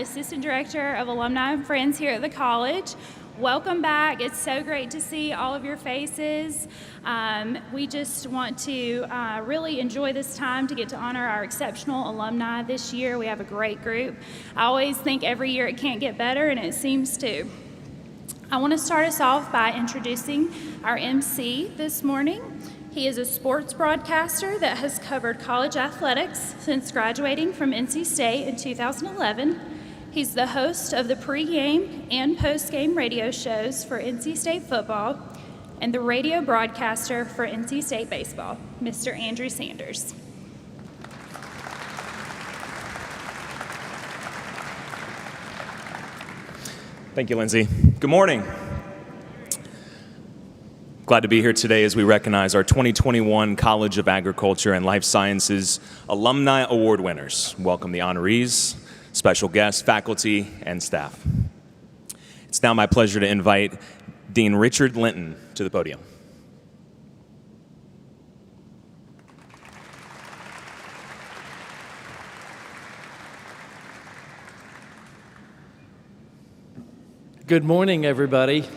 Assistant Director of Alumni and Friends here at the college. Welcome back. It's so great to see all of your faces. We just want to really enjoy this time to get to honor our exceptional alumni this year. We have a great group. I always think every year it can't get better, and it seems to. I want to start us off by introducing our MC this morning. He is a sports broadcaster that has covered college athletics since graduating from NC State in 2011. He's the host of the pregame and postgame radio shows for NC State football and the radio broadcaster for NC State baseball, Mr. Andrew Sanders. Thank you, Lindsay. Good morning. Glad to be here today as we recognize our 2021 College of Agriculture and Life Sciences Alumni Award winners. Welcome the honorees, special guests, faculty, and staff. It's now my pleasure to invite Dean Richard Linton to the podium. Good morning, everybody.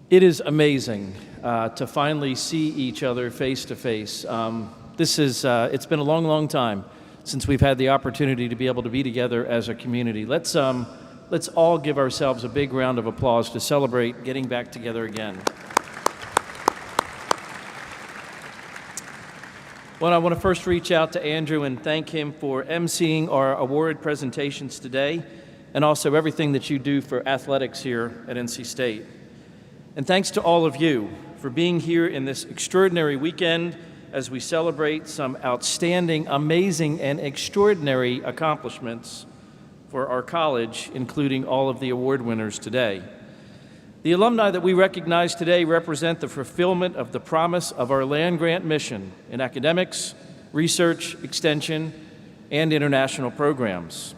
It is amazing to finally see each other face to face. It's been a long, long time since we've had the opportunity to be able to be together as a community. Let's all give ourselves a big round of applause to celebrate getting back together again. Well, I want to first reach out to Andrew and thank him for emceeing our award presentations today, and also everything that you do for athletics here at NC State. And thanks to all of you for being here in this extraordinary weekend as we celebrate some outstanding, amazing, and extraordinary accomplishments for our college, including all of the award winners today. The alumni that we recognize today represent the fulfillment of the promise of our land-grant mission in academics, research, extension, and international programs.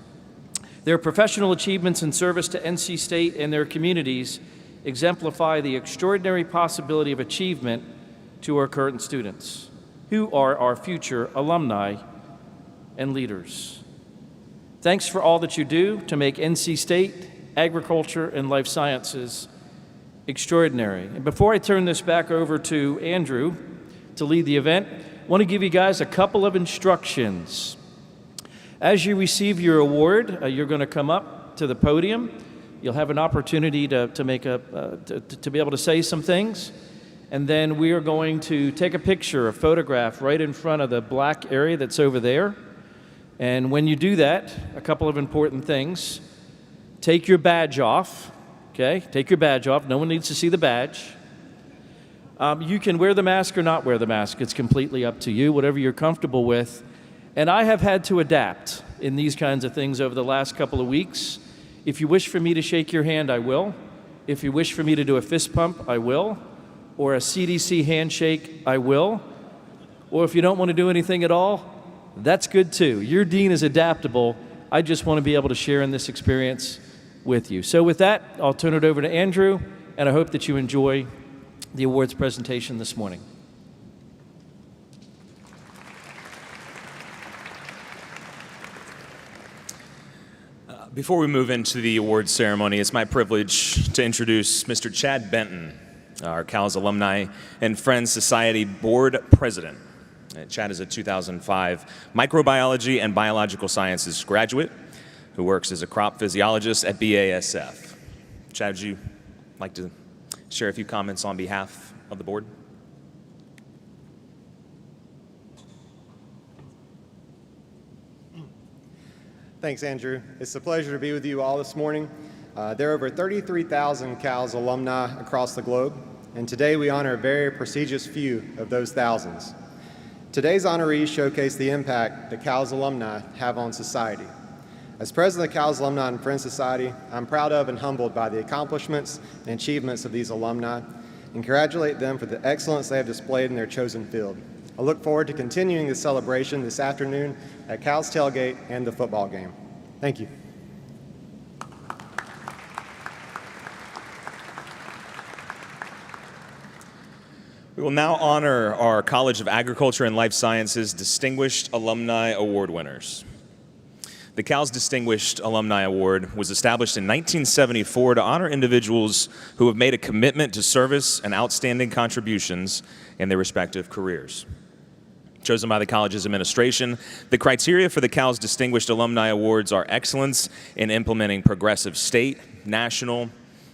Their professional achievements in service to NC State and their communities exemplify the extraordinary possibility of achievement to our current students, who are our future alumni and leaders. Thanks for all that you do to make NC State agriculture and life sciences extraordinary. And before I turn this back over to Andrew to lead the event, I want to give you guys a couple of instructions. As you receive your award, you're going to come up to the podium. You'll have an opportunity to be able to say some things, and then we are going to take a picture, a photograph, right in front of the black area that's over there. And when you do that, a couple of important things. Take your badge off, okay? Take your badge off. No one needs to see the badge. You can wear the mask or not wear the mask. It's completely up to you, whatever you're comfortable with. And I have had to adapt in these kinds of things over the last couple of weeks. If you wish for me to shake your hand, I will. If you wish for me to do a fist pump, I will. Or a CDC handshake, I will. Or if you don't want to do anything at all, that's good too. Your dean is adaptable. I just want to be able to share in this experience with you. So with that, I'll turn it over to Andrew, and I hope that you enjoy the awards presentation this morning. Before we move into the awards ceremony, it's my privilege to introduce Mr. Chad Benton, our Cal's Alumni and Friends Society Board President. Chad is a 2005 microbiology and biological sciences graduate who works as a crop physiologist at BASF. Chad, would you like to share a few comments on behalf of the board? Thanks, Andrew. It's a pleasure to be with you all this morning. There are over 33,000 CALS alumni across the globe, and today we honor a very prestigious few of those thousands. Today's honorees showcase the impact that CALS alumni have on society. As president of the CALS Alumni and Friends Society, I'm proud of and humbled by the accomplishments and achievements of these alumni, and congratulate them for the excellence they have displayed in their chosen field. I look forward to continuing the celebration this afternoon at Cal's Tailgate and the football game. Thank you. We will now honor our College of Agriculture and Life Sciences Distinguished Alumni Award winners. The CAL's Distinguished Alumni Award was established in 1974 to honor individuals who have made a commitment to service and outstanding contributions in their respective careers. Chosen by the college's administration, the criteria for the CAL's Distinguished Alumni Awards are excellence in implementing progressive state, national,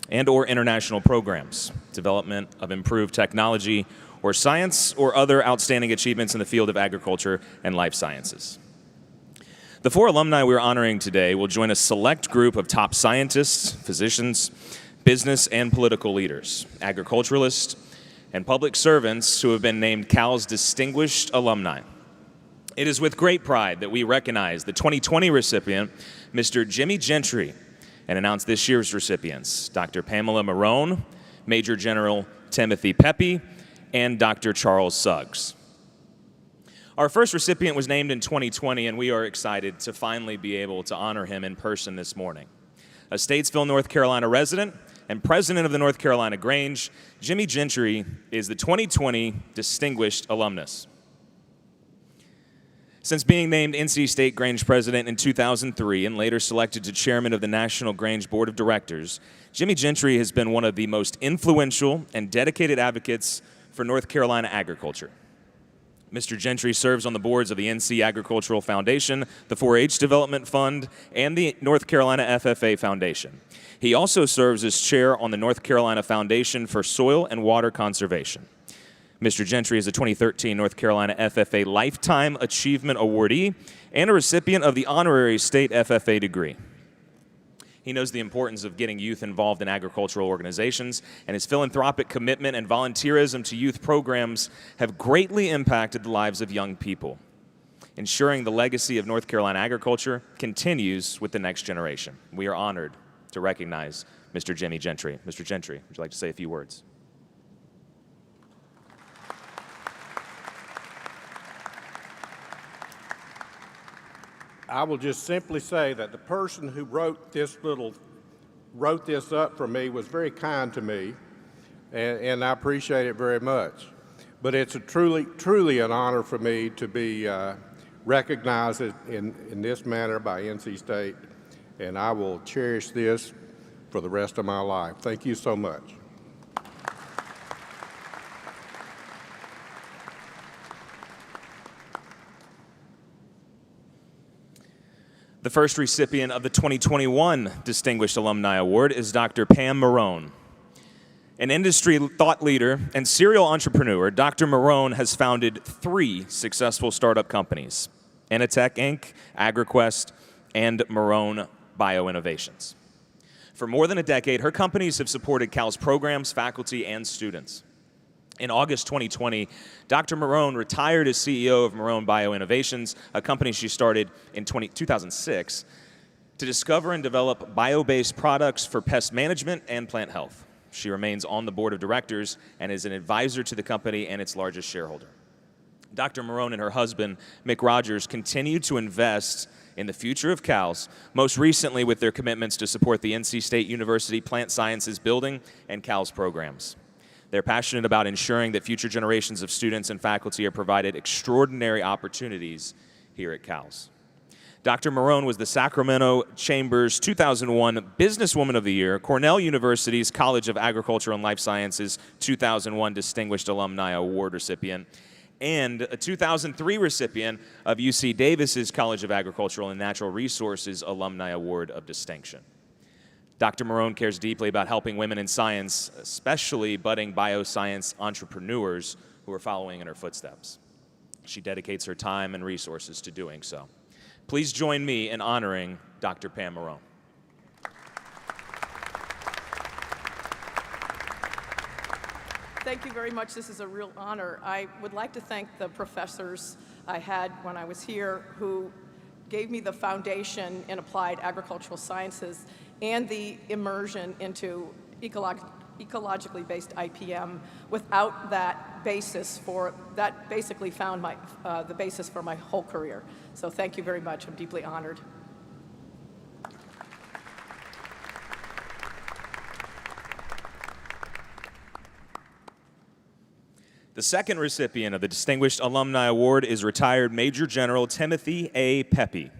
and/or international programs, development of improved technology or science, or other outstanding achievements in the field of agriculture and life sciences. The 4 alumni we're honoring today will join a select group of top scientists, physicians, business and political leaders, agriculturalists, and public servants who have been named CAL's Distinguished Alumni. It is with great pride that we recognize the 2020 recipient, Mr. Jimmy Gentry, and announce this year's recipients, Dr. Pamela Marone, Major General Timothy Pepe, and Dr. Charles Suggs. Our first recipient was named in 2020, and we are excited to finally be able to honor him in person this morning. A Statesville, North Carolina resident and president of the North Carolina Grange, Jimmy Gentry is the 2020 Distinguished Alumnus. Since being named NC State Grange President in 2003 and later selected to Chairman of the National Grange Board of Directors, Jimmy Gentry has been one of the most influential and dedicated advocates for North Carolina agriculture. Mr. Gentry serves on the boards of the NC Agricultural Foundation, the 4-H Development Fund, and the North Carolina FFA Foundation. He also serves as chair on the North Carolina Foundation for Soil and Water Conservation. Mr. Gentry is a 2013 North Carolina FFA Lifetime Achievement Awardee and a recipient of the honorary state FFA degree. He knows the importance of getting youth involved in agricultural organizations, and his philanthropic commitment and volunteerism to youth programs have greatly impacted the lives of young people, ensuring the legacy of North Carolina agriculture continues with the next generation. We are honored to recognize Mr. Jimmy Gentry. Mr. Gentry, would you like to say a few words? I will just simply say that the person who wrote this up for me was very kind to me, and I appreciate it very much. But it's truly an honor for me to be recognized in this manner by NC State, and I will cherish this for the rest of my life. Thank you so much. The first recipient of the 2021 Distinguished Alumni Award is Dr. Pam Marone. An industry thought leader and serial entrepreneur, Dr. Marone has founded 3 successful startup companies: Initech Inc., AgriQuest, and Marone Bioinnovations. For more than a decade, her companies have supported CAL's programs, faculty, and students. In August 2020, Dr. Marone retired as CEO of Marone Bioinnovations, a company she started in 2006 to discover and develop bio-based products for pest management and plant health. She remains on the board of directors and is an advisor to the company and its largest shareholder. Dr. Marone and her husband, Mick Rogers, continue to invest in the future of CAL's, most recently with their commitments to support the NC State University Plant Sciences Building and CAL's programs. They're passionate about ensuring that future generations of students and faculty are provided extraordinary opportunities here at CAL's. Dr. Marone was the Sacramento Chamber's 2001 Businesswoman of the Year, Cornell University's College of Agriculture and Life Sciences 2001 Distinguished Alumni Award recipient, and a 2003 recipient of UC Davis's College of Agricultural and Natural Resources Alumni Award of Distinction. Dr. Marone cares deeply about helping women in science, especially budding bioscience entrepreneurs who are following in her footsteps. She dedicates her time and resources to doing so. Please join me in honoring Dr. Pam Marone. Thank you very much. This is a real honor. I would like to thank the professors I had when I was here who gave me the foundation in applied agricultural sciences and the immersion into ecologically based IPM. Without that basis that basically found the basis for my whole career. So thank you very much. I'm deeply honored. The second recipient of the Distinguished Alumni Award is retired Major General Timothy A. Pepe.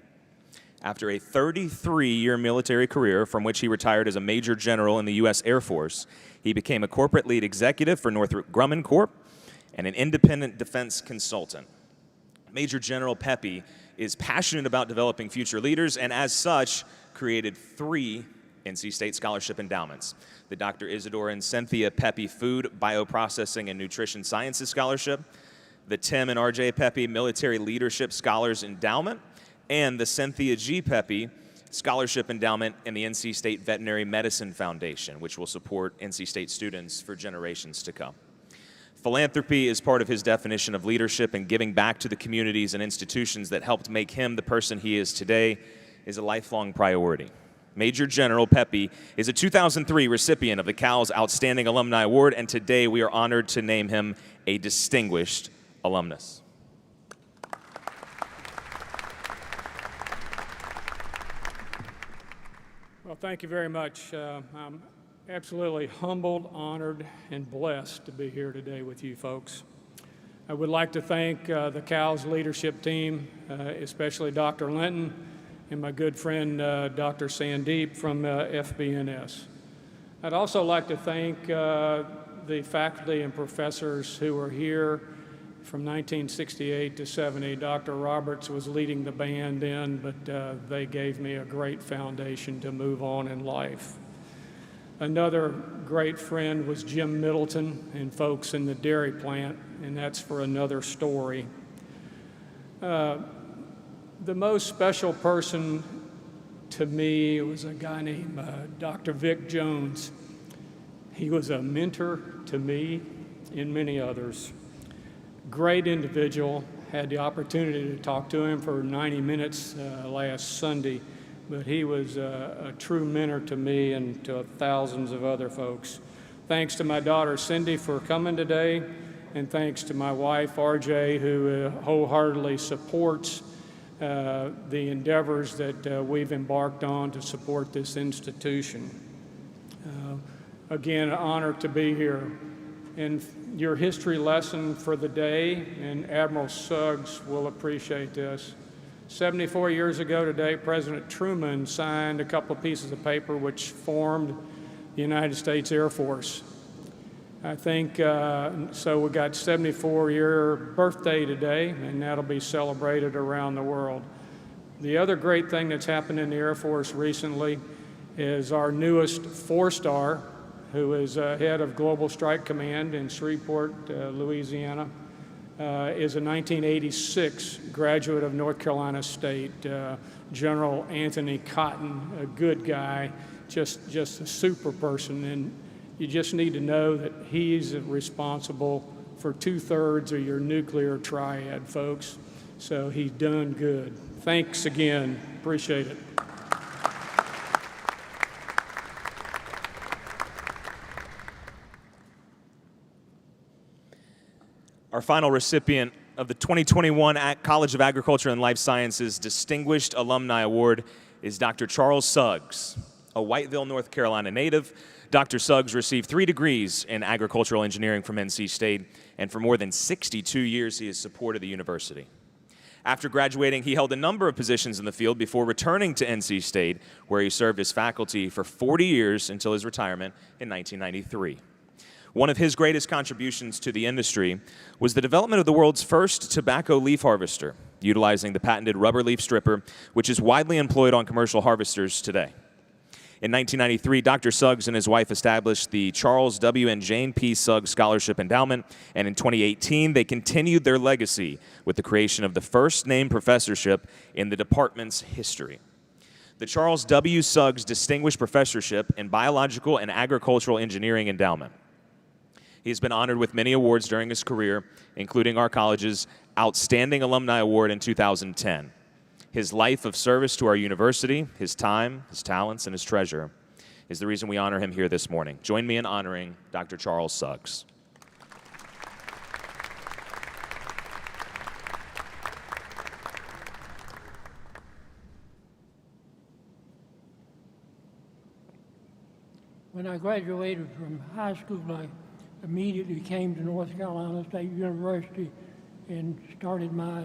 After a 33-year military career from which he retired as a major general in the U.S. Air Force, he became a corporate lead executive for Northrop Grumman Corp. And an independent defense consultant. Major General Pepe is passionate about developing future leaders and as such created 3 NC State Scholarship Endowments. The Dr. Isadora and Cynthia Pepe Food, Bioprocessing, and Nutrition Sciences Scholarship, the Tim and RJ Pepe Military Leadership Scholars Endowment, and the Cynthia G. Pepe Scholarship Endowment and the NC State Veterinary Medicine Foundation, which will support NC State students for generations to come. Philanthropy is part of his definition of leadership, and giving back to the communities and institutions that helped make him the person he is today is a lifelong priority. Major General Pepe is a 2003 recipient of the CAL's Outstanding Alumni Award, and today we are honored to name him a distinguished alumnus. Well, thank you very much. I'm absolutely humbled, honored, and blessed to be here today with you folks. I would like to thank the CAL's leadership team, especially Dr. Linton and my good friend Dr. Sandeep from FBNS. I'd also like to thank the faculty and professors who were here from 1968 to 70. Dr. Roberts was leading the band then, but they gave me a great foundation to move on in life. Another great friend was Jim Middleton and folks in the dairy plant, and that's for another story. The most special person to me was a guy named Dr. Vic Jones. He was a mentor to me and many others. Great individual. Had the opportunity to talk to him for 90 minutes last Sunday. But he was a true mentor to me and to thousands of other folks. Thanks to my daughter Cindy for coming today, and thanks to my wife RJ, who wholeheartedly supports the endeavors that we've embarked on to support this institution. Again, an honor to be here. And your history lesson for the day, and Admiral Suggs will appreciate this. 74 years ago today, President Truman signed a couple of pieces of paper which formed the United States Air Force. I think, so we got 74-year birthday today, and that'll be celebrated around the world. The other great thing that's happened in the Air Force recently is our newest 4-star, who is head of Global Strike Command in Shreveport, Louisiana, is a 1986 graduate of North Carolina State, General Anthony Cotton, a good guy, just a super person, and you just need to know that he's responsible for 2/3 of your nuclear triad, folks. So he's done good. Thanks again. Appreciate it. Our final recipient of the 2021 College of Agriculture and Life Sciences Distinguished Alumni Award is Dr. Charles Suggs, a Whiteville, North Carolina native. Dr. Suggs received 3 degrees in agricultural engineering from NC State, and for more than 62 years he has supported the university. After graduating, he held a number of positions in the field before returning to NC State, where he served as faculty for 40 years until his retirement in 1993. One of his greatest contributions to the industry was the development of the world's first tobacco leaf harvester, utilizing the patented rubber leaf stripper, which is widely employed on commercial harvesters today. In 1993, Dr. Suggs and his wife established the Charles W. and Jane P. Suggs Scholarship Endowment, and in 2018, they continued their legacy with the creation of the first named professorship in the department's history. The Charles W. Suggs Distinguished Professorship in Biological and Agricultural Engineering Endowment. He has been honored with many awards during his career, including our college's Outstanding Alumni Award in 2010. His life of service to our university, his time, his talents, and his treasure is the reason we honor him here this morning. Join me in honoring Dr. Charles Suggs. When I graduated from high school, I immediately came to North Carolina State University and started my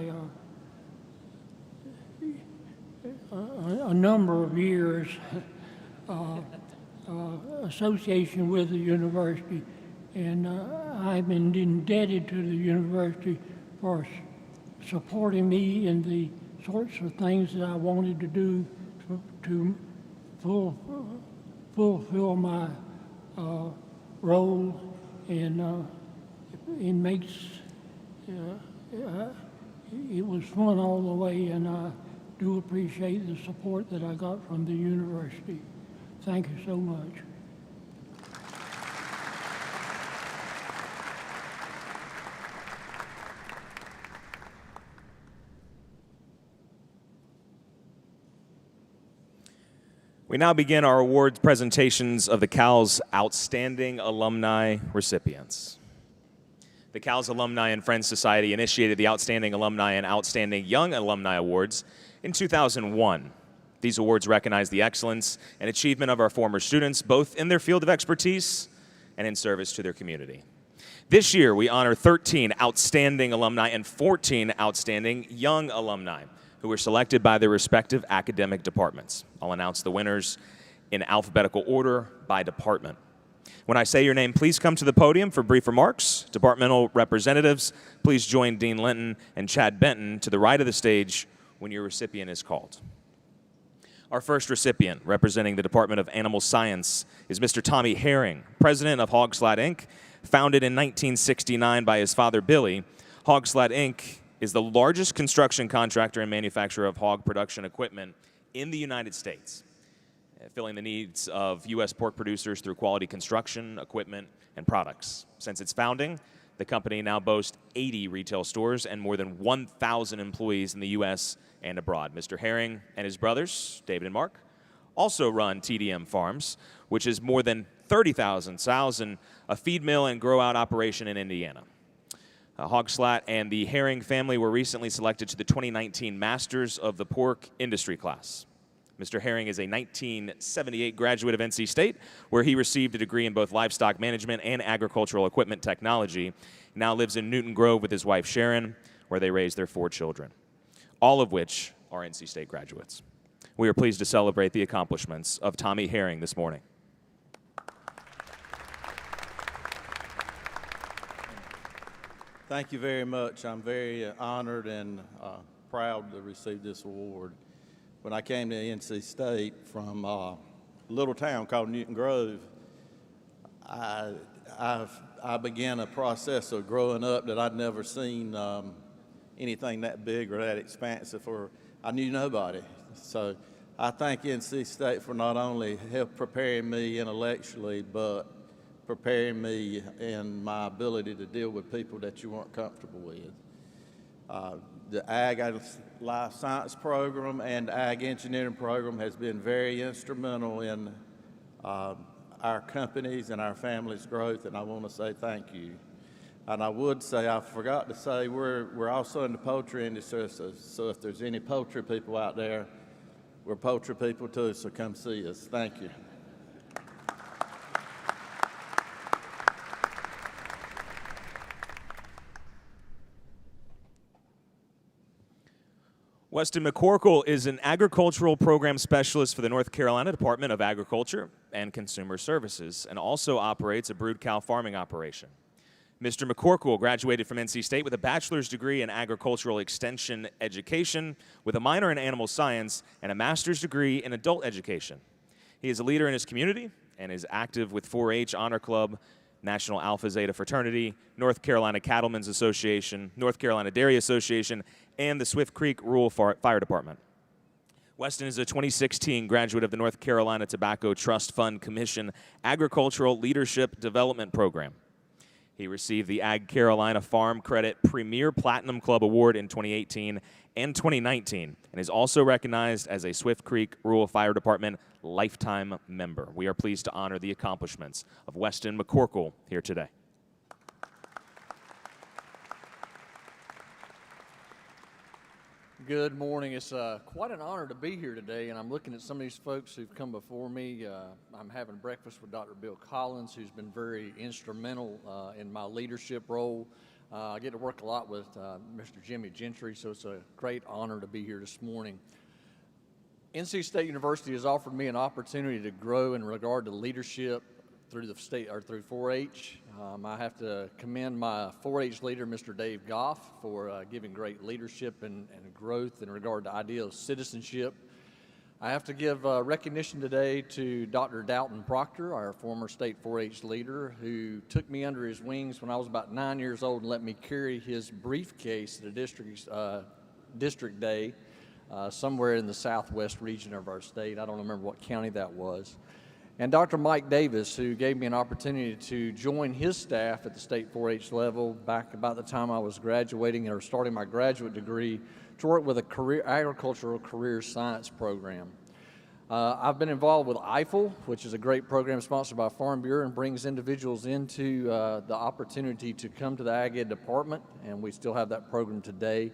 a number of years association with the university, and I've been indebted to the university for supporting me in the sorts of things that I wanted to do to fulfill my role, and it makes it was fun all the way, and I do appreciate the support that I got from the university. Thank you so much. We now begin our awards presentations of the Cal's Outstanding Alumni recipients. The Cal's Alumni and Friends Society initiated the Outstanding Alumni and Outstanding Young Alumni Awards in 2001. These awards recognize the excellence and achievement of our former students, both in their field of expertise and in service to their community. This year, we honor 13 outstanding alumni and 14 outstanding young alumni who were selected by their respective academic departments. I'll announce the winners in alphabetical order by department. When I say your name, please come to the podium for brief remarks. Departmental representatives, please join Dean Linton and Chad Benton to the right of the stage when your recipient is called. Our first recipient, representing the Department of Animal Science, is Mr. Tommy Herring, president of Hog Sled, Inc., founded in 1969 by his father, Billy. Hog Sled, Inc. is the largest construction contractor and manufacturer of hog production equipment in the United States, filling the needs of U.S. pork producers through quality construction, equipment, and products. Since its founding, the company now boasts 80 retail stores and more than 1,000 employees in the U.S. and abroad. Mr. Herring and his brothers, David and Mark, also run TDM Farms, which is more than 30,000 sows and a feed mill and grow-out operation in Indiana. Hogslat and the Herring family were recently selected to the 2019 Masters of the Pork Industry class. Mr. Herring is a 1978 graduate of NC State, where he received a degree in both livestock management and agricultural equipment technology. He now lives in Newton Grove with his wife Sharon, where they raise their 4 children, all of which are NC State graduates. We are pleased to celebrate the accomplishments of Tommy Herring this morning. Thank you very much. I'm very honored and proud to receive this award. When I came to NC State from a little town called Newton Grove, I began a process of growing up that I'd never seen anything that big or that expansive, or I knew nobody. So I thank NC State for not only help preparing me intellectually, but preparing me in my ability to deal with people that you weren't comfortable with. The Ag Life Science program and Ag Engineering program has been very instrumental in our companies and our family's growth, and I want to say thank you. And I would say, I forgot to say, we're also in the poultry industry, so if there's any poultry people out there, we're poultry people too, so come see us. Thank you. Weston Mccorkle is an agricultural program specialist for the North Carolina Department of Agriculture and Consumer Services, and also operates a brood cow farming operation. Mr. Mccorkle graduated from NC State with a bachelor's degree in agricultural extension education, with a minor in animal science and a master's degree in adult education. He is a leader in his community and is active with 4-H Honor Club, National Alpha Zeta Fraternity, North Carolina Cattlemen's Association, North Carolina Dairy Association, and the Swift Creek Rural Fire Department. Weston is a 2016 graduate of the North Carolina Tobacco Trust Fund Commission Agricultural Leadership Development Program. He received the Ag Carolina Farm Credit Premier Platinum Club Award in 2018 and 2019, and is also recognized as a Swift Creek Rural Fire Department Lifetime Member. We are pleased to honor the accomplishments of Weston Mccorkle here today. Good morning. It's quite an honor to be here today, and I'm looking at some of these folks who've come before me. I'm having breakfast with Dr. Bill Collins, who's been very instrumental in my leadership role. I get to work a lot with Mr. Jimmy Gentry, so it's a great honor to be here this morning. NC State University has offered me an opportunity to grow in regard to leadership through the state or through 4-H. I have to commend my 4-H leader, Mr. Dave Goff, for giving great leadership and growth in regard to ideal citizenship. I have to give recognition today to Dr. Dalton Proctor, our former state 4-H leader, who took me under his wings when I was about 9 years old and let me carry his briefcase at a district day somewhere in the southwest region of our state. I don't remember what county that was. And Dr. Mike Davis, who gave me an opportunity to join his staff at the state 4-H level back about the time I was graduating or starting my graduate degree to work with a agricultural career science program. I've been involved with EIFEL, which is a great program sponsored by Farm Bureau and brings individuals into the opportunity to come to the Ag Ed department, and we still have that program today.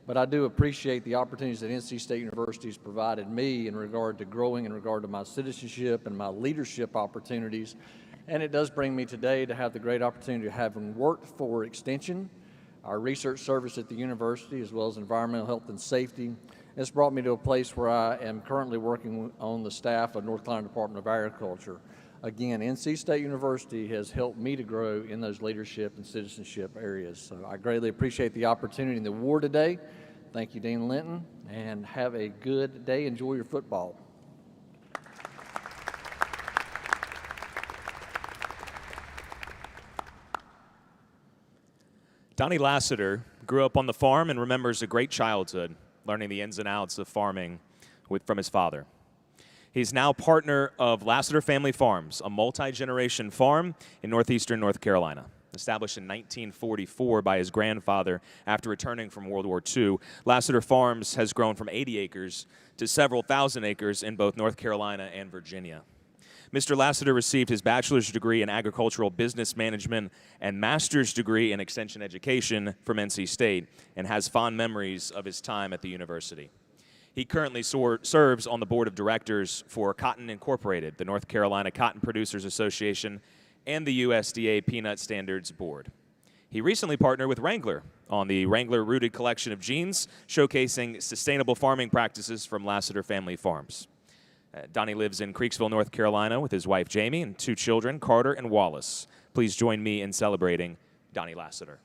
But I do appreciate the opportunities that NC State University has provided me in regard to growing in regard to my citizenship and my leadership opportunities. And it does bring me today to have the great opportunity of having worked for Extension, our research service at the university, as well as environmental health and safety. It's brought me to a place where I am currently working on the staff of North Carolina Department of Agriculture. Again, NC State University has helped me to grow in those leadership and citizenship areas. So I greatly appreciate the opportunity and the award today. Thank you, Dean Linton, and have a good day. Enjoy your football. Donnie Lasseter grew up on the farm and remembers a great childhood, learning the ins and outs of farming from his father. He's now partner of Lasseter Family Farms, a multi-generation farm in northeastern North Carolina. Established in 1944 by his grandfather after returning from World War II, Lasseter Farms has grown from 80 acres to several thousand acres in both North Carolina and Virginia. Mr. Lasseter received his bachelor's degree in agricultural business management and master's degree in extension education from NC State and has fond memories of his time at the university. He currently serves on the board of directors for Cotton Incorporated, the North Carolina Cotton Producers Association, and the USDA Peanut Standards Board. He recently partnered with Wrangler on the Wrangler-rooted collection of jeans, showcasing sustainable farming practices from Lasseter Family Farms. Donnie lives in Creeksville, North Carolina, with his wife, Jamie, and 2 children, Carter and Wallace. Please join me in celebrating Donnie Lasseter.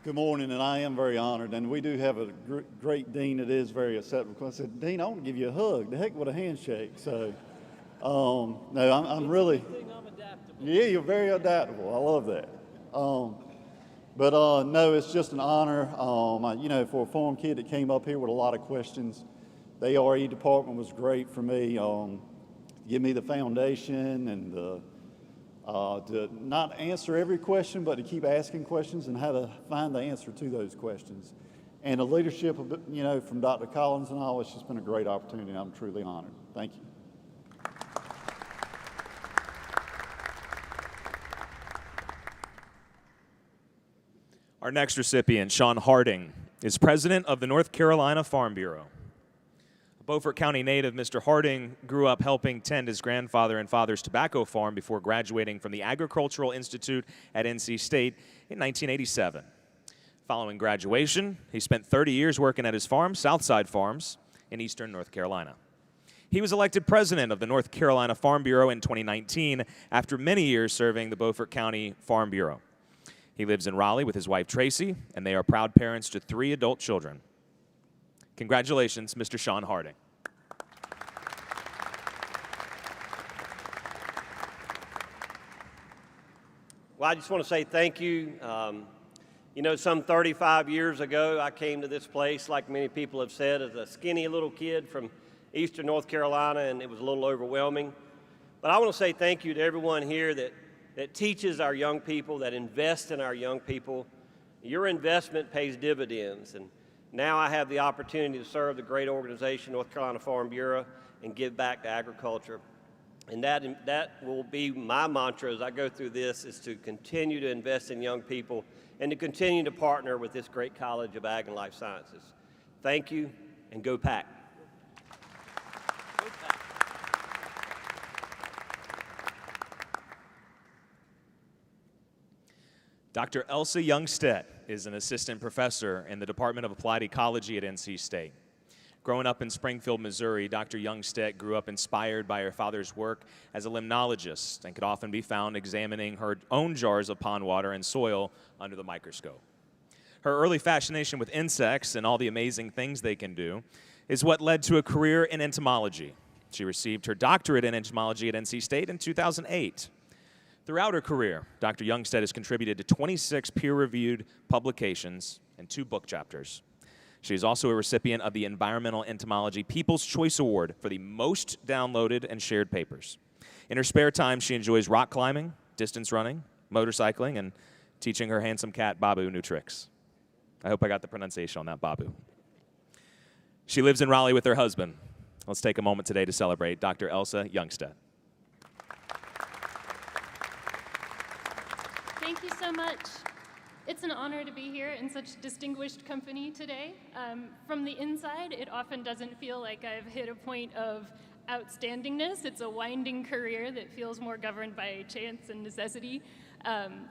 Good morning, and I am very honored. And we do have a great dean that is very acceptable. I said, Dean, I want to give you a hug. The heck with a handshake. So, no, I'm really. I'm adaptable. Yeah, you're very adaptable. I love that. No, it's just an honor. For a farm kid that came up here with a lot of questions, the ARE department was great for me. Give me the foundation and to not answer every question, but to keep asking questions and how to find the answer to those questions. And the leadership, from Dr. Collins and all, it's just been a great opportunity, and I'm truly honored. Thank you. Our next recipient, Sean Harding, is president of the North Carolina Farm Bureau. A Beaufort County native, Mr. Harding grew up helping tend his grandfather and father's tobacco farm before graduating from the Agricultural Institute at NC State in 1987. Following graduation, he spent 30 years working at his farm, Southside Farms, in eastern North Carolina. He was elected president of the North Carolina Farm Bureau in 2019 after many years serving the Beaufort County Farm Bureau. He lives in Raleigh with his wife, Tracy, and they are proud parents to 3 adult children. Congratulations, Mr. Sean Harding. Well, I just want to say thank you. Some 35 years ago, I came to this place, like many people have said, as a skinny little kid from eastern North Carolina, and it was a little overwhelming. But I want to say thank you to everyone here that teaches our young people, that invests in our young people. Your investment pays dividends, and now I have the opportunity to serve the great organization, North Carolina Farm Bureau, and give back to agriculture. And that will be my mantra as I go through this, is to continue to invest in young people and to continue to partner with this great College of Ag and Life Sciences. Thank you, and go Pack. Dr. Elsa Youngsted is an assistant professor in the Department of Applied Ecology at NC State. Growing up in Springfield, Missouri, Dr. Youngsted grew up inspired by her father's work as a limnologist and could often be found examining her own jars of pond water and soil under the microscope. Her early fascination with insects and all the amazing things they can do is what led to a career in entomology. She received her doctorate in entomology at NC State in 2008. Throughout her career, Dr. Youngsted has contributed to 26 peer-reviewed publications and 2 book chapters. She is also a recipient of the Environmental Entomology People's Choice Award for the most downloaded and shared papers. In her spare time, she enjoys rock climbing, distance running, motorcycling, and teaching her handsome cat, Babu, new tricks. I hope I got the pronunciation on that, Babu. She lives in Raleigh with her husband. Let's take a moment today to celebrate Dr. Elsa Youngsted. Thank you so much. It's an honor to be here in such distinguished company today. From the inside, it often doesn't feel like I've hit a point of outstandingness. It's a winding career that feels more governed by chance and necessity.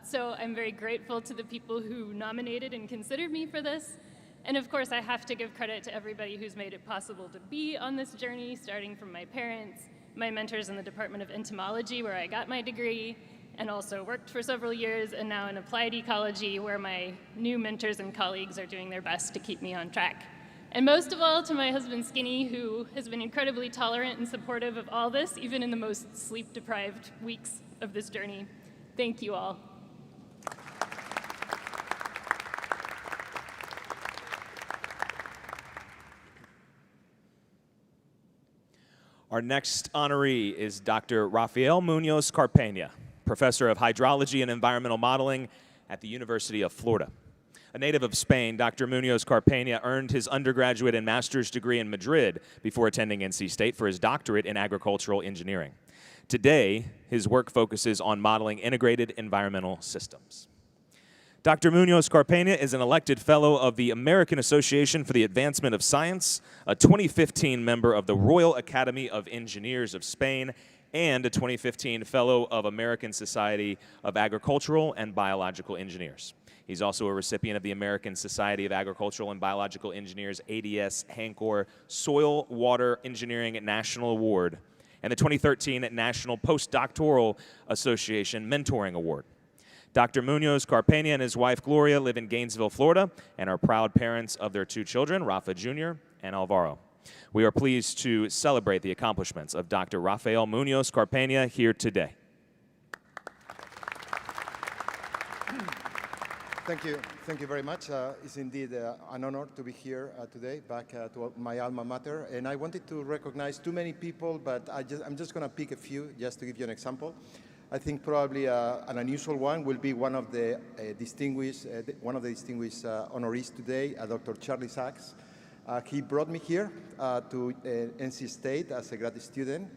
So I'm very grateful to the people who nominated and considered me for this. And of course, I have to give credit to everybody who's made it possible to be on this journey, starting from my parents, my mentors in the Department of Entomology, where I got my degree, and also worked for several years, and now in applied ecology, where my new mentors and colleagues are doing their best to keep me on track. And most of all, to my husband, Skinny, who has been incredibly tolerant and supportive of all this, even in the most sleep-deprived weeks of this journey. Thank you all. Our next honoree is Dr. Rafael Munoz Carpenia, professor of hydrology and environmental modeling at the University of Florida. A native of Spain, Dr. Munoz Carpenia earned his undergraduate and master's degree in Madrid before attending NC State for his doctorate in agricultural engineering. Today, his work focuses on modeling integrated environmental systems. Dr. Munoz Carpenia is an elected fellow of the American Association for the Advancement of Science, a 2015 member of the Royal Academy of Engineers of Spain, and a 2015 Fellow of American Society of Agricultural and Biological Engineers. He's also a recipient of the American Society of Agricultural and Biological Engineers ADS Hancor Soil Water Engineering National Award and the 2013 National Postdoctoral Association Mentoring Award. Dr. Munoz Carpenia and his wife Gloria live in Gainesville, Florida, and are proud parents of their 2 children, Rafa Jr. and Alvaro. We are pleased to celebrate the accomplishments of Dr. Rafael Munoz Carpenia here today. Thank you very much. It's indeed an honor to be here today, back to my alma mater. And I wanted to recognize too many people, but I'm just going to pick a few just to give you an example. I think probably an unusual one will be one of the distinguished honorees today, Dr. Charlie Sax. He brought me here to NC State as a grad student,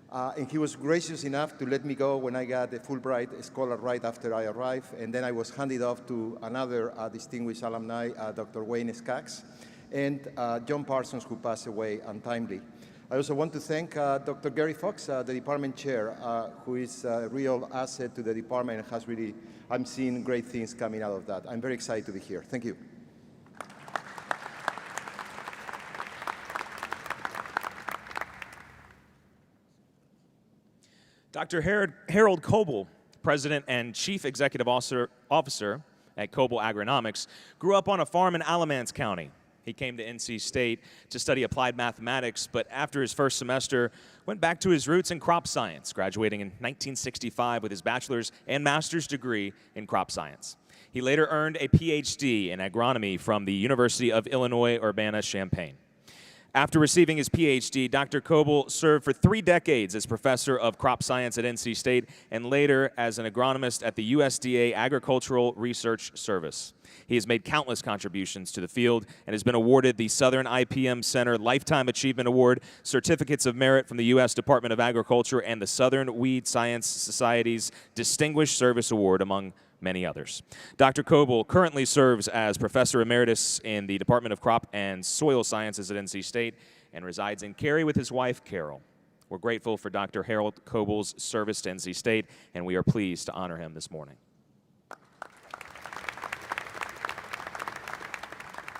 and he was gracious enough to let me go when I got a Fulbright scholar right after I arrived, and then I was handed off to another distinguished alumni, Dr. Wayne Skaggs, and John Parsons, who passed away untimely. I also want to thank Dr. Gary Fox, the department chair, who is a real asset to the department and has really, I'm seeing great things coming out of that. I'm very excited to be here. Thank you. Dr. Harold Koble, President and Chief Executive Officer at Koble Agronomics, grew up on a farm in Alamance County. He came to NC State to study applied mathematics, but after his first semester, went back to his roots in crop science, graduating in 1965 with his bachelor's and master's degree in crop science. He later earned a PhD in agronomy from the University of Illinois Urbana-Champaign. After receiving his PhD, Dr. Koble served for 3 decades as professor of crop science at NC State and later as an agronomist at the USDA Agricultural Research Service. He has made countless contributions to the field and has been awarded the Southern IPM Center Lifetime Achievement Award, certificates of merit from the U.S. Department of Agriculture, and the Southern Weed Science Society's Distinguished Service Award, among many others. Dr. Koble currently serves as Professor Emeritus in the Department of Crop and Soil Sciences at NC State and resides in Cary with his wife, Carol. We're grateful for Dr. Harold Koble's service to NC State, and we are pleased to honor him this morning.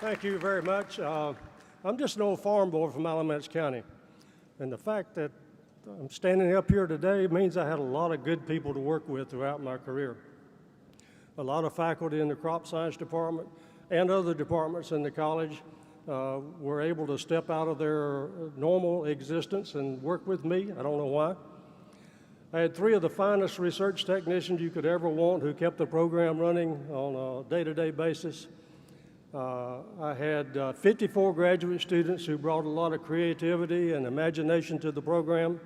Thank you very much. I'm just an old farm boy from Alamance County, and the fact that I'm standing up here today means I had a lot of good people to work with throughout my career. A lot of faculty in the crop science department and other departments in the college were able to step out of their normal existence and work with me. I don't know why. I had 3 of the finest research technicians you could ever want who kept the program running on a day-to-day basis. I had 54 graduate students who brought a lot of creativity and imagination to the program.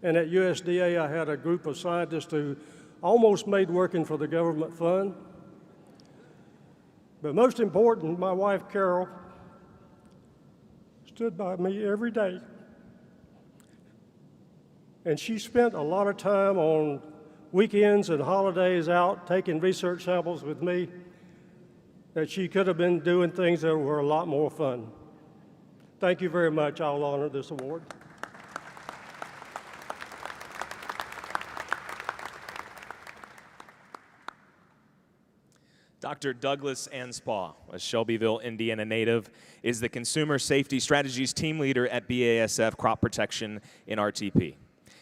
And at USDA, I had a group of scientists who almost made working for the government fun. But most important, my wife, Carol, stood by me every day. And she spent a lot of time on weekends and holidays out taking research samples with me that she could have been doing things that were a lot more fun. Thank you very much. I'll honor this award. Dr. Douglas Anspah, a Shelbyville, Indiana native, is the Consumer Safety Strategies Team Leader at BASF Crop Protection in RTP.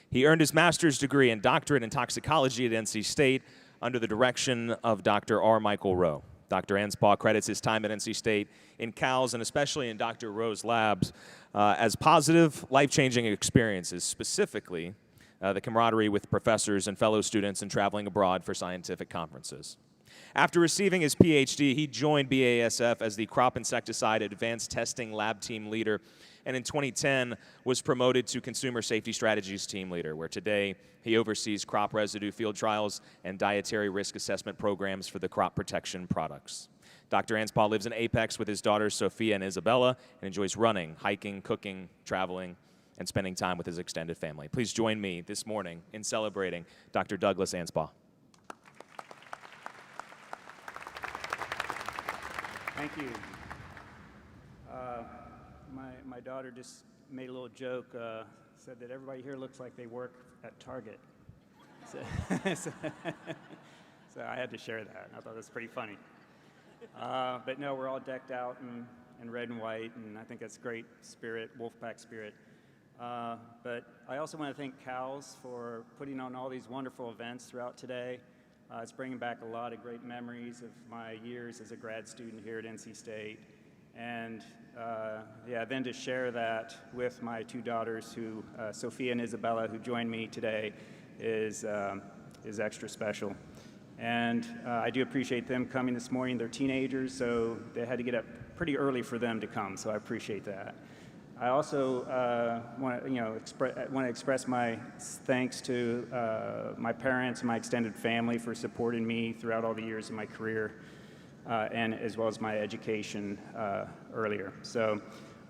He earned his master's degree and doctorate in toxicology at NC State under the direction of Dr. R. Michael Rowe. Dr. Anspah credits his time at NC State in CALS and especially in Dr. Rowe's labs as positive, life-changing experiences, specifically the camaraderie with professors and fellow students and traveling abroad for scientific conferences. After receiving his PhD, he joined BASF as the Crop Insecticide Advanced Testing Lab Team Leader, and in 2010 was promoted to Consumer Safety Strategies Team Leader, where today he oversees crop residue field trials and dietary risk assessment programs for the crop protection products. Dr. Anspah lives in Apex with his daughters Sophia and Isabella and enjoys running, hiking, cooking, traveling, and spending time with his extended family. Please join me this morning in celebrating Dr. Douglas Anspah. Thank you. My daughter just made a little joke, said that everybody here looks like they work at Target. So, so I had to share that. I thought it was pretty funny. But no, we're all decked out in red and white, and I think that's great spirit, Wolfpack spirit. But I also want to thank CALS for putting on all these wonderful events throughout today. It's bringing back a lot of great memories of my years as a grad student here at NC State. And then to share that with my 2 daughters, who Sophia and Isabella, who joined me today, is extra special. And I do appreciate them coming this morning. They're teenagers, so they had to get up pretty early for them to come, so I appreciate that. I also want to express my thanks to my parents and my extended family for supporting me throughout all the years of my career, and as well as my education earlier. So,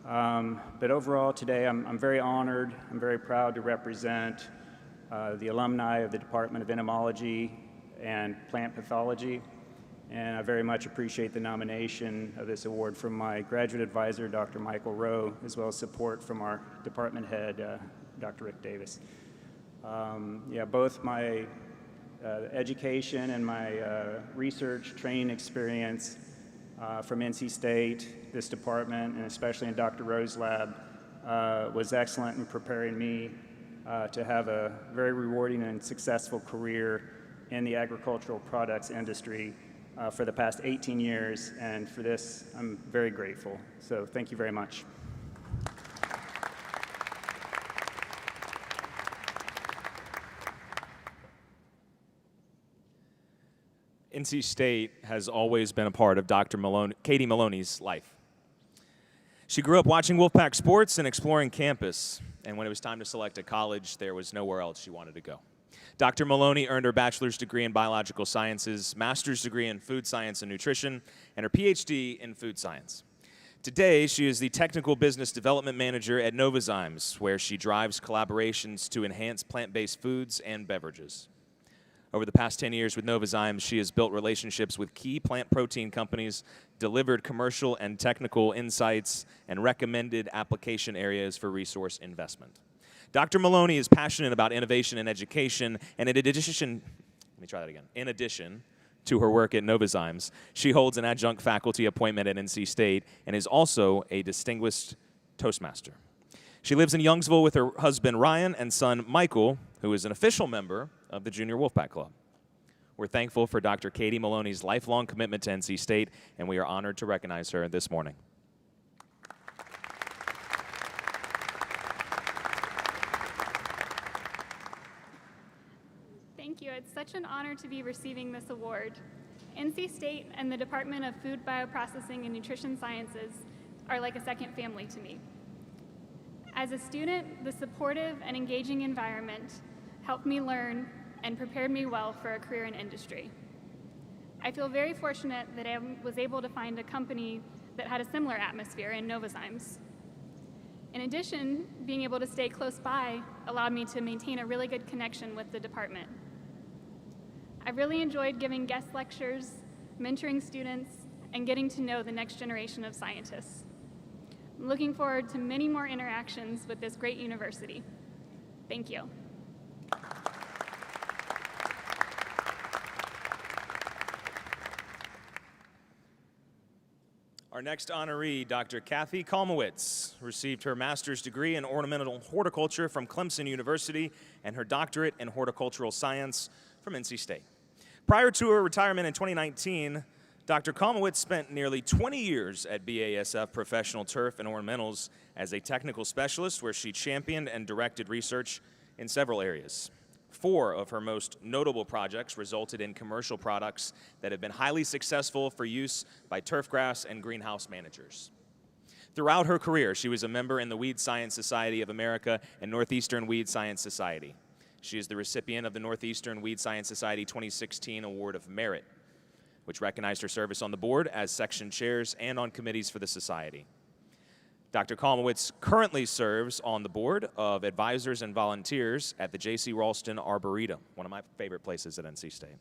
but overall today, I'm very honored. I'm very proud to represent the alumni of the Department of Entomology and Plant Pathology. And I very much appreciate the nomination of this award from my graduate advisor, Dr. Michael Rowe, as well as support from our department head, Dr. Rick Davis. Both my education and my research training experience from NC State, this department, and especially in Dr. Rowe's lab, was excellent in preparing me to have a very rewarding and successful career in the agricultural products industry for the past 18 years, and for this, I'm very grateful. So thank you very much. NC State has always been a part of Dr. Katie Maloney's life. She grew up watching Wolfpack sports and exploring campus, and when it was time to select a college, there was nowhere else she wanted to go. Dr. Maloney earned her bachelor's degree in biological sciences, master's degree in food science and nutrition, and her PhD in food science. Today, she is the technical business development manager at Novozymes, where she drives collaborations to enhance plant-based foods and beverages. Over the past 10 years with Novozymes, she has built relationships with key plant protein companies, delivered commercial and technical insights, and recommended application areas for resource investment. Dr. Maloney is passionate about innovation and education, and in addition to her work at Novozymes. She holds an adjunct faculty appointment at NC State and is also a distinguished Toastmaster. She lives in Youngsville with her husband Ryan and son Michael, who is an official member of the Junior Wolfpack Club. We're thankful for Dr. Katie Maloney's lifelong commitment to NC State, and we are honored to recognize her this morning. Thank you. It's such an honor to be receiving this award. NC State and the Department of Food Bioprocessing and Nutrition Sciences are like a second family to me. As a student, the supportive and engaging environment helped me learn and prepared me well for a career in industry. I feel very fortunate that I was able to find a company that had a similar atmosphere in Novozymes. In addition, being able to stay close by allowed me to maintain a really good connection with the department. I really enjoyed giving guest lectures, mentoring students, and getting to know the next generation of scientists. I'm looking forward to many more interactions with this great university. Thank you. Our next honoree, Dr. Kathy Komowitz, received her master's degree in ornamental horticulture from Clemson University and her doctorate in horticultural science from NC State. Prior to her retirement in 2019, Dr. Komowitz spent nearly 20 years at BASF Professional Turf and Ornamentals as a technical specialist, where she championed and directed research in several areas. 4 of her most notable projects resulted in commercial products that have been highly successful for use by turfgrass and greenhouse managers. Throughout her career, she was a member in the Weed Science Society of America and Northeastern Weed Science Society. She is the recipient of the Northeastern Weed Science Society 2016 Award of Merit, which recognized her service on the board as section chairs and on committees for the society. Dr. Komowitz currently serves on the board of advisors and volunteers at the J.C. Ralston Arboretum, one of my favorite places at NC State.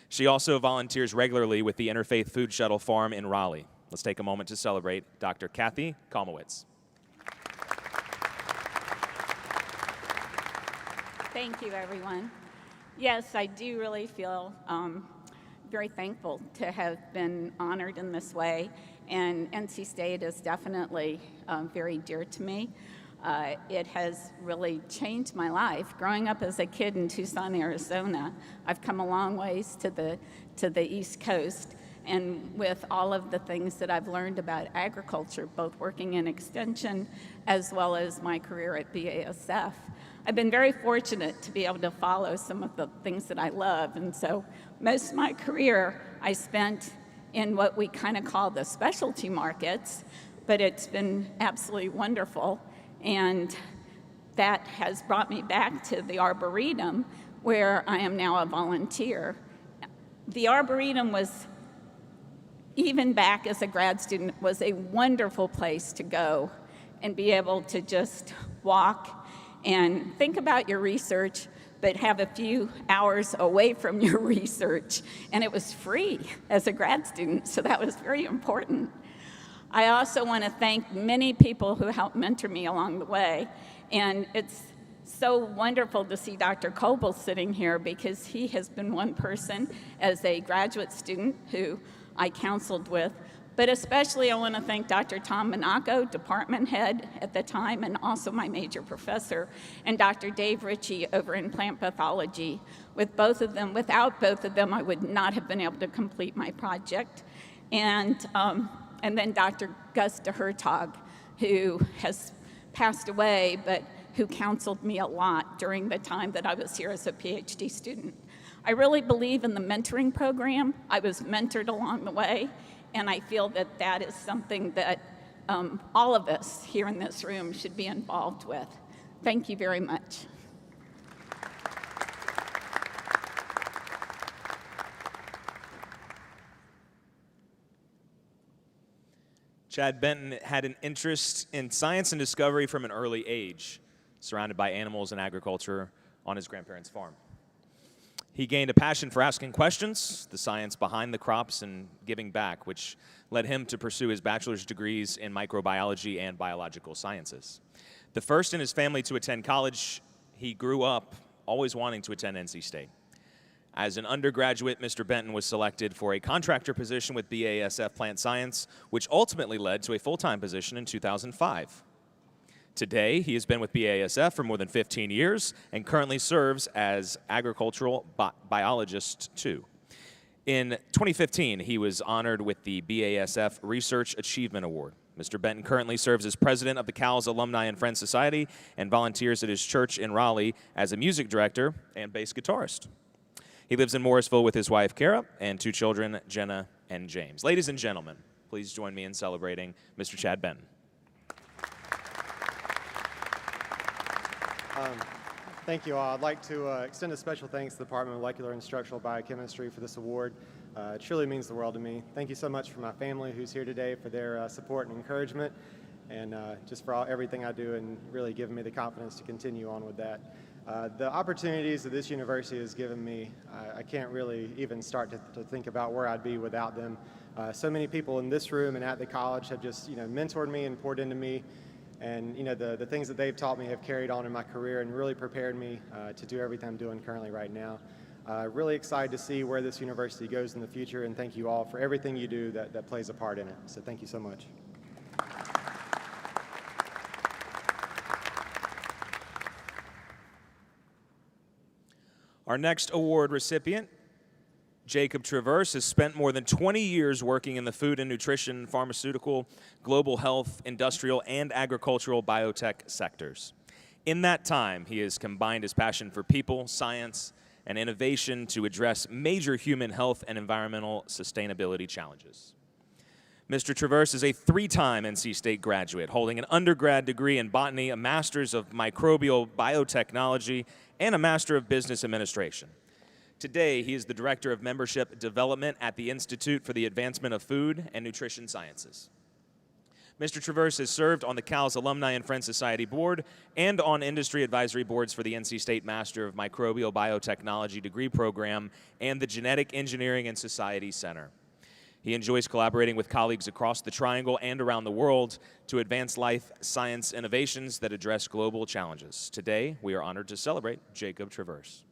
She also volunteers regularly with the Interfaith Food Shuttle Farm in Raleigh. Let's take a moment to celebrate Dr. Kathy Komowitz. Thank you, everyone. Yes, I do really feel very thankful to have been honored in this way, and NC State is definitely very dear to me. It has really changed my life. Growing up as a kid in Tucson, Arizona, I've come a long ways to the East Coast, and with all of the things that I've learned about agriculture, both working in extension as well as my career at BASF, I've been very fortunate to be able to follow some of the things that I love. And so most of my career I spent in what we kind of call the specialty markets, but it's been absolutely wonderful. And that has brought me back to the Arboretum, where I am now a volunteer. The Arboretum was, even back as a grad student, was a wonderful place to go and be able to just walk and think about your research, but have a few hours away from your research. And it was free as a grad student, so that was very important. I also want to thank many people who helped mentor me along the way. And it's so wonderful to see Dr. Koble sitting here, because he has been one person as a graduate student who I counseled with. But especially I want to thank Dr. Tom Monaco, department head at the time, and also my major professor, and Dr. Dave Ritchie over in plant pathology. With both of them, without both of them, I would not have been able to complete my project. And then Dr. Gus de Hertog, who has passed away, but who counseled me a lot during the time that I was here as a PhD student. I really believe in the mentoring program. I was mentored along the way, and I feel that that is something that all of us here in this room should be involved with. Thank you very much. Chad Benton had an interest in science and discovery from an early age, surrounded by animals and agriculture on his grandparents' farm. He gained a passion for asking questions, the science behind the crops, and giving back, which led him to pursue his bachelor's degrees in microbiology and biological sciences. The first in his family to attend college, he grew up always wanting to attend NC State. As an undergraduate, Mr. Benton was selected for a contractor position with BASF Plant Science, which ultimately led to a full-time position in 2005. Today, he has been with BASF for more than 15 years and currently serves as agricultural biologist too. In 2015, he was honored with the BASF Research Achievement Award. Mr. Benton currently serves as president of the CALS Alumni and Friends Society and volunteers at his church in Raleigh as a music director and bass guitarist. He lives in Morrisville with his wife, Kara, and 2 children, Jenna and James. Ladies and gentlemen, please join me in celebrating Mr. Chad Benton. Thank you all. I'd like to extend a special thanks to the Department of Molecular and Instructional Biochemistry for this award. It truly means the world to me. Thank you so much for my family who's here today for their support and encouragement, and just for everything I do and really giving me the confidence to continue on with that. The opportunities that this university has given me, I can't really even start to think about where I'd be without them. So many people in this room and at the college have just mentored me and poured into me, and the things that they've taught me have carried on in my career and really prepared me to do everything I'm doing currently right now. Really excited to see where this university goes in the future, and thank you all for everything you do that plays a part in it. So thank you so much. Our next award recipient, Jacob Traverse, has spent more than 20 years working in the food and nutrition, pharmaceutical, global health, industrial, and agricultural biotech sectors. In that time, he has combined his passion for people, science, and innovation to address major human health and environmental sustainability challenges. Mr. Traverse is a 3-time NC State graduate, holding an undergrad degree in botany, a master's of microbial biotechnology, and a master of business administration. Today, he is the director of membership development at the Institute for the Advancement of Food and Nutrition Sciences. Mr. Traverse has served on the CALS Alumni and Friends Society Board and on industry advisory boards for the NC State Master of Microbial Biotechnology degree program and the Genetic Engineering and Society Center. He enjoys collaborating with colleagues across the Triangle and around the world to advance life science innovations that address global challenges. Today, we are honored to celebrate Jacob Traverse.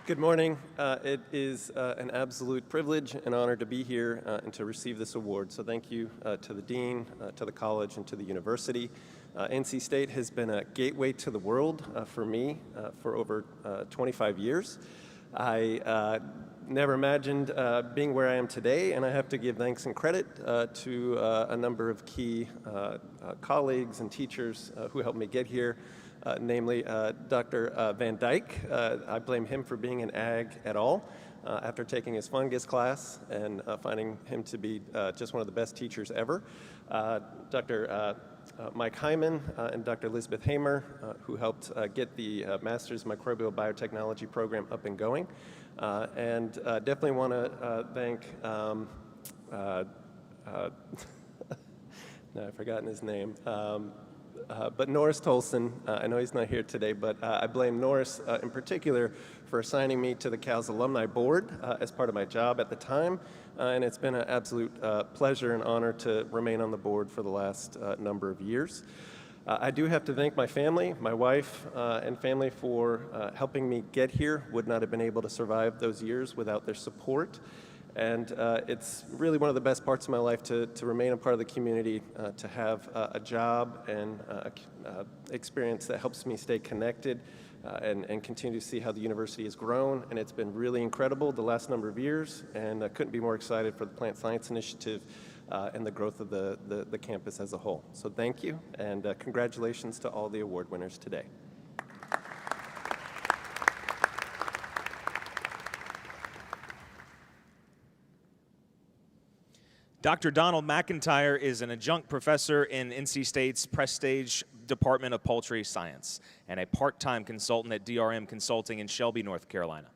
Good morning. It is an absolute privilege and honor to be here and to receive this award. So thank you to the dean, to the college, and to the university. NC State has been a gateway to the world for me for over 25 years. I never imagined being where I am today, and I have to give thanks and credit to a number of key colleagues and teachers who helped me get here. Namely Dr. Van Dyke. I blame him for being an ag at all after taking his fungus class and finding him to be just one of the best teachers ever. Dr. Mike Hyman and Dr. Elizabeth Hamer, who helped get the Master's Microbial Biotechnology program up and going. And definitely want to thank, no, I've forgotten his name. But Norris Tolson, I know he's not here today, but I blame Norris in particular for assigning me to the CALS Alumni Board as part of my job at the time, and it's been an absolute pleasure and honor to remain on the board for the last number of years. I do have to thank my family, my wife and family for helping me get here. Would not have been able to survive those years without their support. And it's really one of the best parts of my life to remain a part of the community, to have a job and experience that helps me stay connected and continue to see how the university has grown. And it's been really incredible the last number of years, and I couldn't be more excited for the Plant Science Initiative and the growth of the campus as a whole. So thank you, and congratulations to all the award winners today. Dr. Donald Mcintyre is an adjunct professor in NC State's Prestige Department of Poultry Science and a part-time consultant at DRM Consulting in Shelby, North Carolina.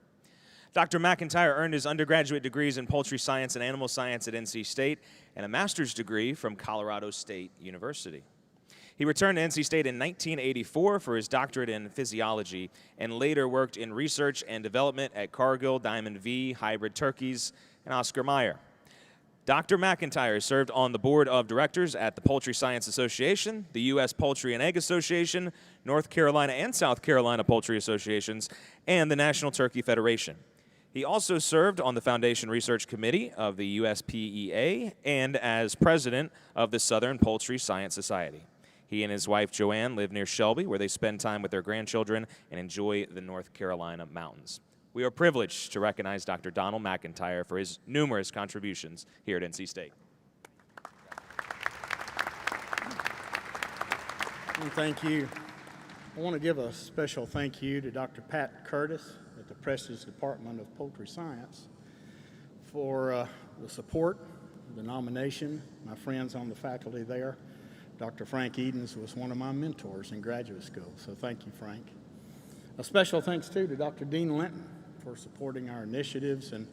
Dr. Mcintyre earned his undergraduate degrees in poultry science and animal science at NC State and a master's degree from Colorado State University. He returned to NC State in 1984 for his doctorate in physiology and later worked in research and development at Cargill, Diamond V, Hybrid Turkeys, and Oscar Mayer. Dr. McIntyre served on the board of directors at the Poultry Science Association, the U.S. Poultry and Egg Association, North Carolina and South Carolina Poultry Associations, and the National Turkey Federation. He also served on the Foundation Research Committee of the USPEA and as president of the Southern Poultry Science Society. He and his wife, Joanne, live near Shelby, where they spend time with their grandchildren and enjoy the North Carolina mountains. We are privileged to recognize Dr. Donald Mcintyre for his numerous contributions here at NC State. Thank you. I want to give a special thank you to Dr. Pat Curtis at the Prestigious Department of Poultry Science for the support, the nomination. My friends on the faculty there, Dr. Frank Edens was one of my mentors in graduate school, so thank you, Frank. A special thanks, too, to Dr. Dean Linton for supporting our initiatives and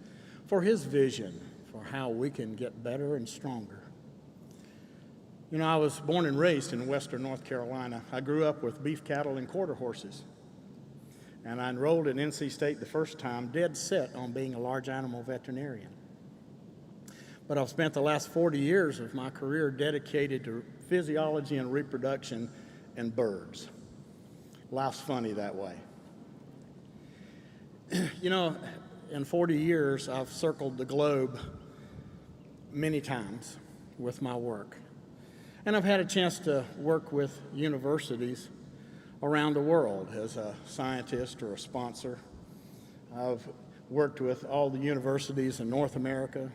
for his vision for how we can get better and stronger. You know, I was born and raised in western North Carolina. I grew up with beef cattle and quarter horses. And I enrolled at NC State the first time, dead set on being a large animal veterinarian. But I've spent the last 40 years of my career dedicated to physiology and reproduction and birds. Life's funny that way. You know, in 40 years, I've circled the globe many times with my work. And I've had a chance to work with universities around the world as a scientist or a sponsor. I've worked with all the universities in North America,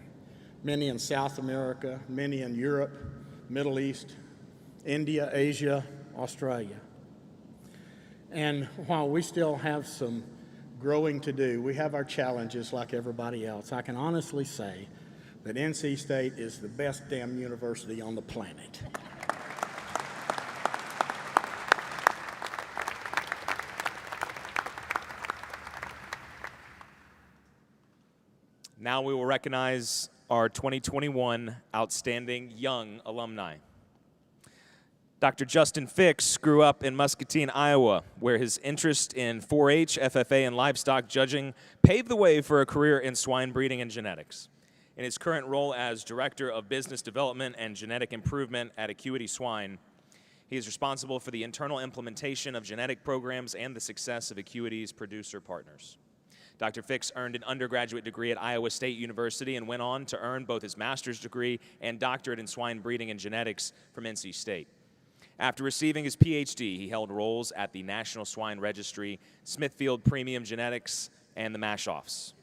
many in South America, many in Europe, Middle East, India, Asia, Australia. And while we still have some growing to do, we have our challenges like everybody else. I can honestly say that NC State is the best damn university on the planet. Now we will recognize our 2021 Outstanding Young Alumni. Dr. Justin Fix grew up in Muscatine, Iowa, where his interest in 4-H, FFA, and livestock judging paved the way for a career in swine breeding and genetics. In his current role as Director of Business Development and Genetic Improvement at Acuity Swine, he is responsible for the internal implementation of genetic programs and the success of Acuity's producer partners. Dr. Fix earned an undergraduate degree at Iowa State University and went on to earn both his master's degree and doctorate in swine breeding and genetics from NC State. After receiving his PhD, he held roles at the National Swine Registry, Smithfield Premium Genetics, and the Mash-Offs.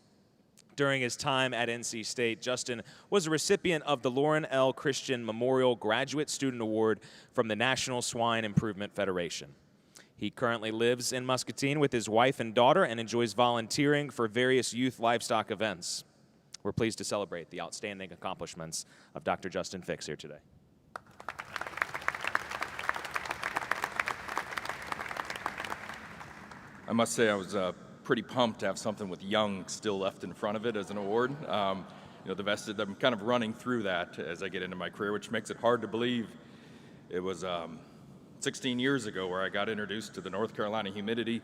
During his time at NC State, Justin was a recipient of the Lauren L. Christian Memorial Graduate Student Award from the National Swine Improvement Federation. He currently lives in Muscatine with his wife and daughter and enjoys volunteering for various youth livestock events. We're pleased to celebrate the outstanding accomplishments of Dr. Justin Fix here today. I must say I was pretty pumped to have something with young still left in front of it as an award. You know, I'm kind of running through that as I get into my career, which makes it hard to believe. It was 16 years ago where I got introduced to the North Carolina humidity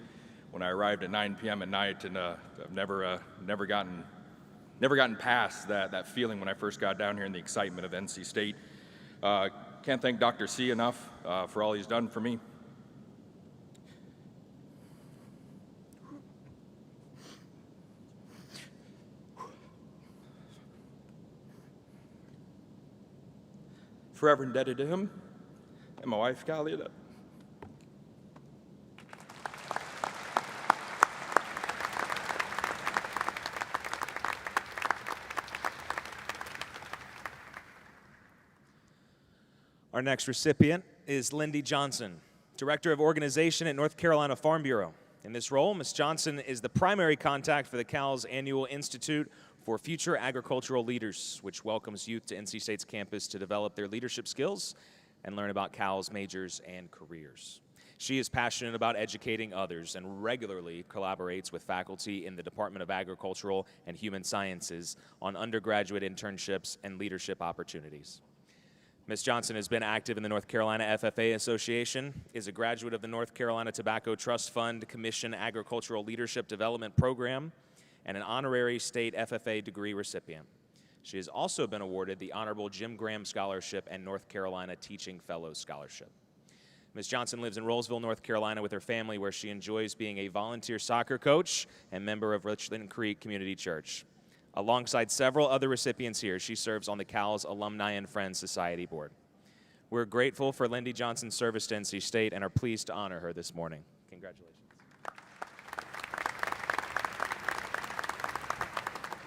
when I arrived at 9 p.m. at night, and I've never gotten past that feeling when I first got down here and the excitement of NC State. Can't thank Dr. C enough for all he's done for me. Forever indebted to him and my wife, Kylie. Our next recipient is Lindy Johnson, Director of Organization at North Carolina Farm Bureau. In this role, Ms. Johnson is the primary contact for the CAL's annual Institute for Future Agricultural Leaders, which welcomes youth to NC State's campus to develop their leadership skills and learn about CAL's majors and careers. She is passionate about educating others and regularly collaborates with faculty in the Department of Agricultural and Human Sciences on undergraduate internships and leadership opportunities. Ms. Johnson has been active in the North Carolina FFA Association, is a graduate of the North Carolina Tobacco Trust Fund Commission Agricultural Leadership Development Program, and an honorary state FFA degree recipient. She has also been awarded the Honorable Jim Graham Scholarship and North Carolina Teaching Fellows Scholarship. Ms. Johnson lives in Rollsville, North Carolina with her family, where she enjoys being a volunteer soccer coach and member of Richland Creek Community Church. Alongside several other recipients here, she serves on the CALS Alumni and Friends Society Board. We're grateful for Lindy Johnson's service to NC State and are pleased to honor her this morning. Congratulations.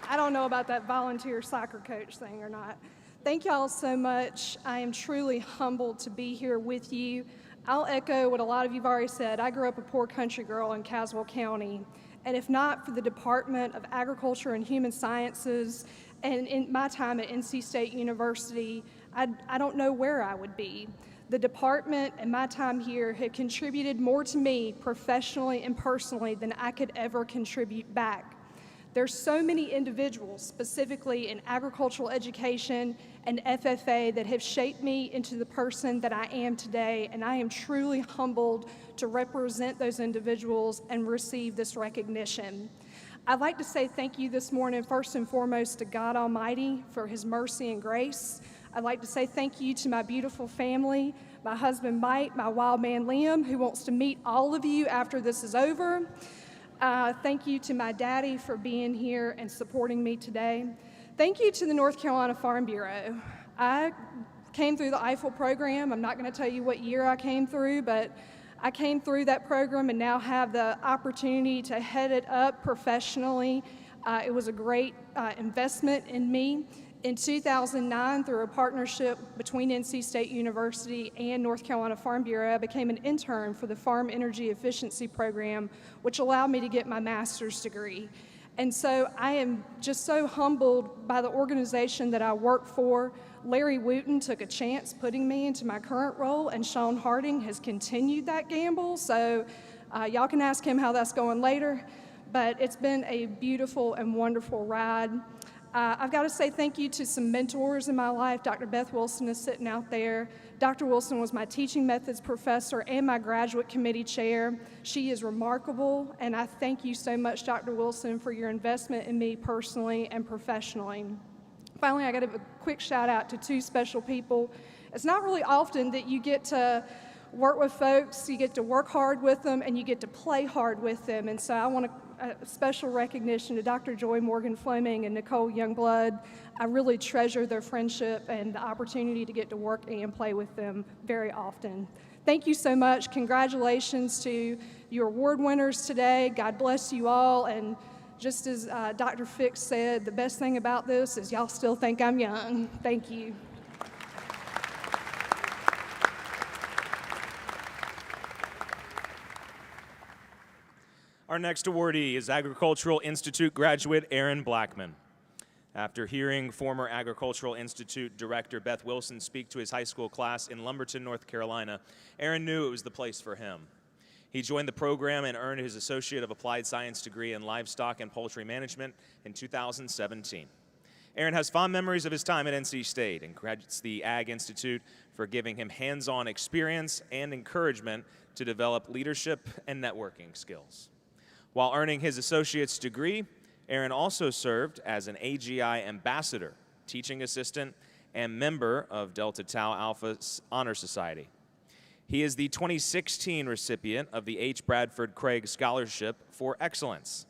I don't know about that volunteer soccer coach thing or not. Thank y'all so much. I am truly humbled to be here with you. I'll echo what a lot of you've already said. I grew up a poor country girl in Caswell County, and if not for the Department of Agriculture and Human Sciences and in my time at NC State University, I don't know where I would be. The department and my time here have contributed more to me professionally and personally than I could ever contribute back. There's so many individuals, specifically in agricultural education and FFA, that have shaped me into the person that I am today, and I am truly humbled to represent those individuals and receive this recognition. I'd like to say thank you this morning, first and foremost, to God Almighty for His mercy and grace. I'd like to say thank you to my beautiful family, my husband Mike, my wild man Liam, who wants to meet all of you after this is over. Thank you to my daddy for being here and supporting me today. Thank you to the North Carolina Farm Bureau. I came through the Eiffel program. I'm not going to tell you what year I came through, but I came through that program and now have the opportunity to head it up professionally. It was a great investment in me. In 2009, through a partnership between NC State University and North Carolina Farm Bureau, I became an intern for the Farm Energy Efficiency Program, which allowed me to get my master's degree. And so I am just so humbled by the organization that I work for. Larry Wooten took a chance putting me into my current role, and Sean Harding has continued that gamble. So y'all can ask him how that's going later. But it's been a beautiful and wonderful ride. I've got to say thank you to some mentors in my life. Dr. Beth Wilson is sitting out there. Dr. Wilson was my teaching methods professor and my graduate committee chair. She is remarkable, and I thank you so much, Dr. Wilson, for your investment in me personally and professionally. Finally, I got to give a quick shout out to two special people. It's not really often that you get to work with folks, you get to work hard with them, and you get to play hard with them. And so I want a special recognition to Dr. Joy Morgan Fleming and Nicole Youngblood. I really treasure their friendship and the opportunity to get to work and play with them very often. Thank you so much. Congratulations to your award winners today. God bless you all. And just as Dr. Fix said, the best thing about this is y'all still think I'm young. Thank you. Our next awardee is Agricultural Institute graduate Erin Blackman. After hearing former Agricultural Institute Director Beth Wilson speak to his high school class in Lumberton, North Carolina, Erin knew it was the place for him. He joined the program and earned his Associate of Applied Science degree in Livestock and Poultry Management in 2017. Erin has fond memories of his time at NC State and credits the Ag Institute for giving him hands-on experience and encouragement to develop leadership and networking skills. While earning his associate's degree, Erin also served as an AGI ambassador, teaching assistant, and member of Delta Tau Alpha Honor Society. He is the 2016 recipient of the H. Bradford Craig Scholarship for Excellence.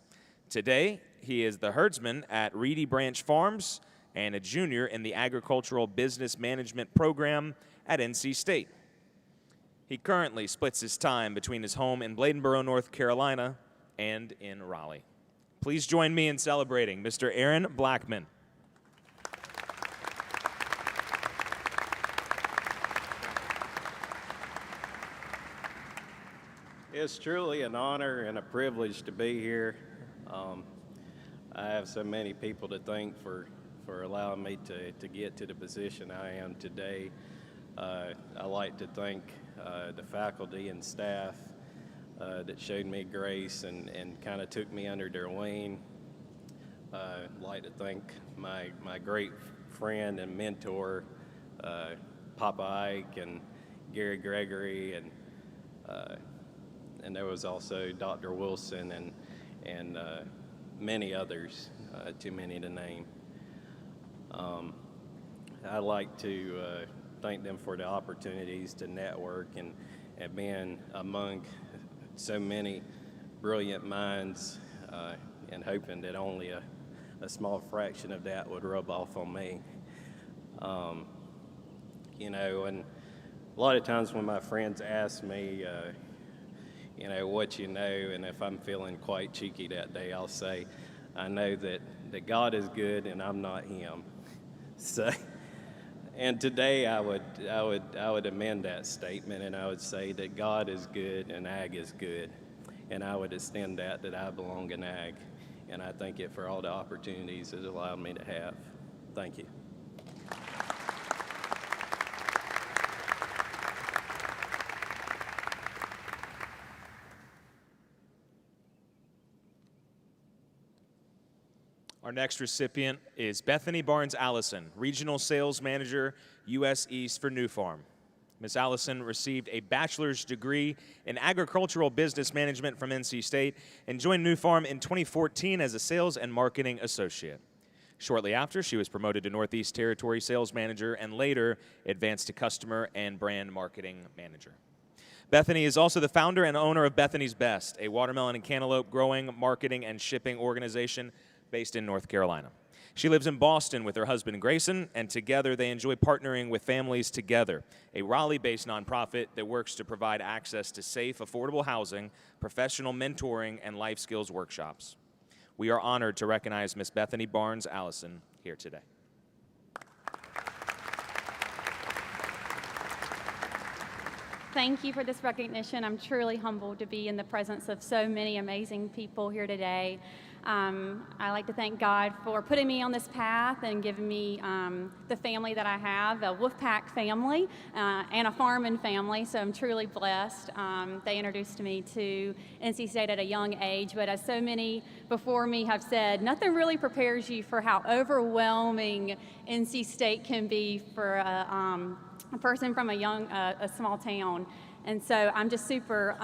Today, he is the herdsman at Reedy Branch Farms and a junior in the Agricultural Business Management program at NC State. He currently splits his time between his home in Bladenboro, North Carolina, and in Raleigh. Please join me in celebrating Mr. Erin Blackman. It's truly an honor and a privilege to be here. I have so many people to thank for allowing me to get to the position I am today. I like to thank the faculty and staff that showed me grace and kind of took me under their wing. I'd like to thank my great friend and mentor, Papa Ike and Gary Gregory, and there was also Dr. Wilson and many others, too many to name. I'd like to thank them for the opportunities to network and being among so many brilliant minds, and hoping that only a small fraction of that would rub off on me. And a lot of times when my friends ask me, what you know, and if I'm feeling quite cheeky that day, I'll say, I know that God is good and I'm not him. So, and today I would amend that statement, and I would say that God is good and ag is good, and I would extend that I belong in ag, and I thank it for all the opportunities it allowed me to have. Thank you. Our next recipient is Bethany Barnes-Allison, Regional Sales Manager, U.S. East for New Farm. Ms. Allison received a bachelor's degree in agricultural business management from NC State and joined New Farm in 2014 as a sales and marketing associate. Shortly after, she was promoted to Northeast Territory Sales Manager and later advanced to Customer and Brand Marketing Manager. Bethany is also the founder and owner of Bethany's Best, a watermelon and cantaloupe growing, marketing, and shipping organization based in North Carolina. She lives in Boston with her husband Grayson, and together they enjoy partnering with Families Together, a Raleigh-based nonprofit that works to provide access to safe, affordable housing, professional mentoring, and life skills workshops. We are honored to recognize Ms. Bethany Barnes-Allison here today. Thank you for this recognition. I'm truly humbled to be in the presence of so many amazing people here today. I like to thank God for putting me on this path and giving me the family that I have, a Wolfpack family and a farming family, so I'm truly blessed. They introduced me to NC State at a young age, but as so many before me have said, nothing really prepares you for how overwhelming NC State can be for a person from a small town. And so I'm just super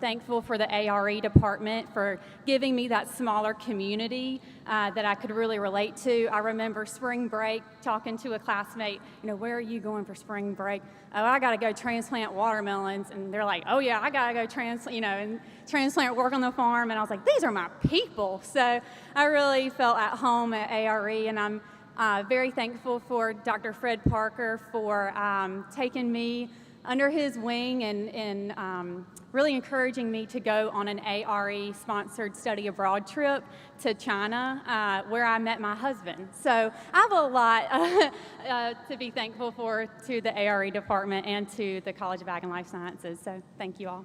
thankful for the ARE department for giving me that smaller community that I could really relate to. I remember spring break talking to a classmate, where are you going for spring break? Oh, I got to go transplant watermelons. And they're like, oh yeah, I got to go transplant, work on the farm. And I was like, these are my people. So I really felt at home at ARE, and I'm very thankful for Dr. Fred Parker for taking me under his wing and really encouraging me to go on an ARE-sponsored study abroad trip to China, where I met my husband. So I have a lot to be thankful for to the ARE department and to the College of Ag and Life Sciences. So thank you all.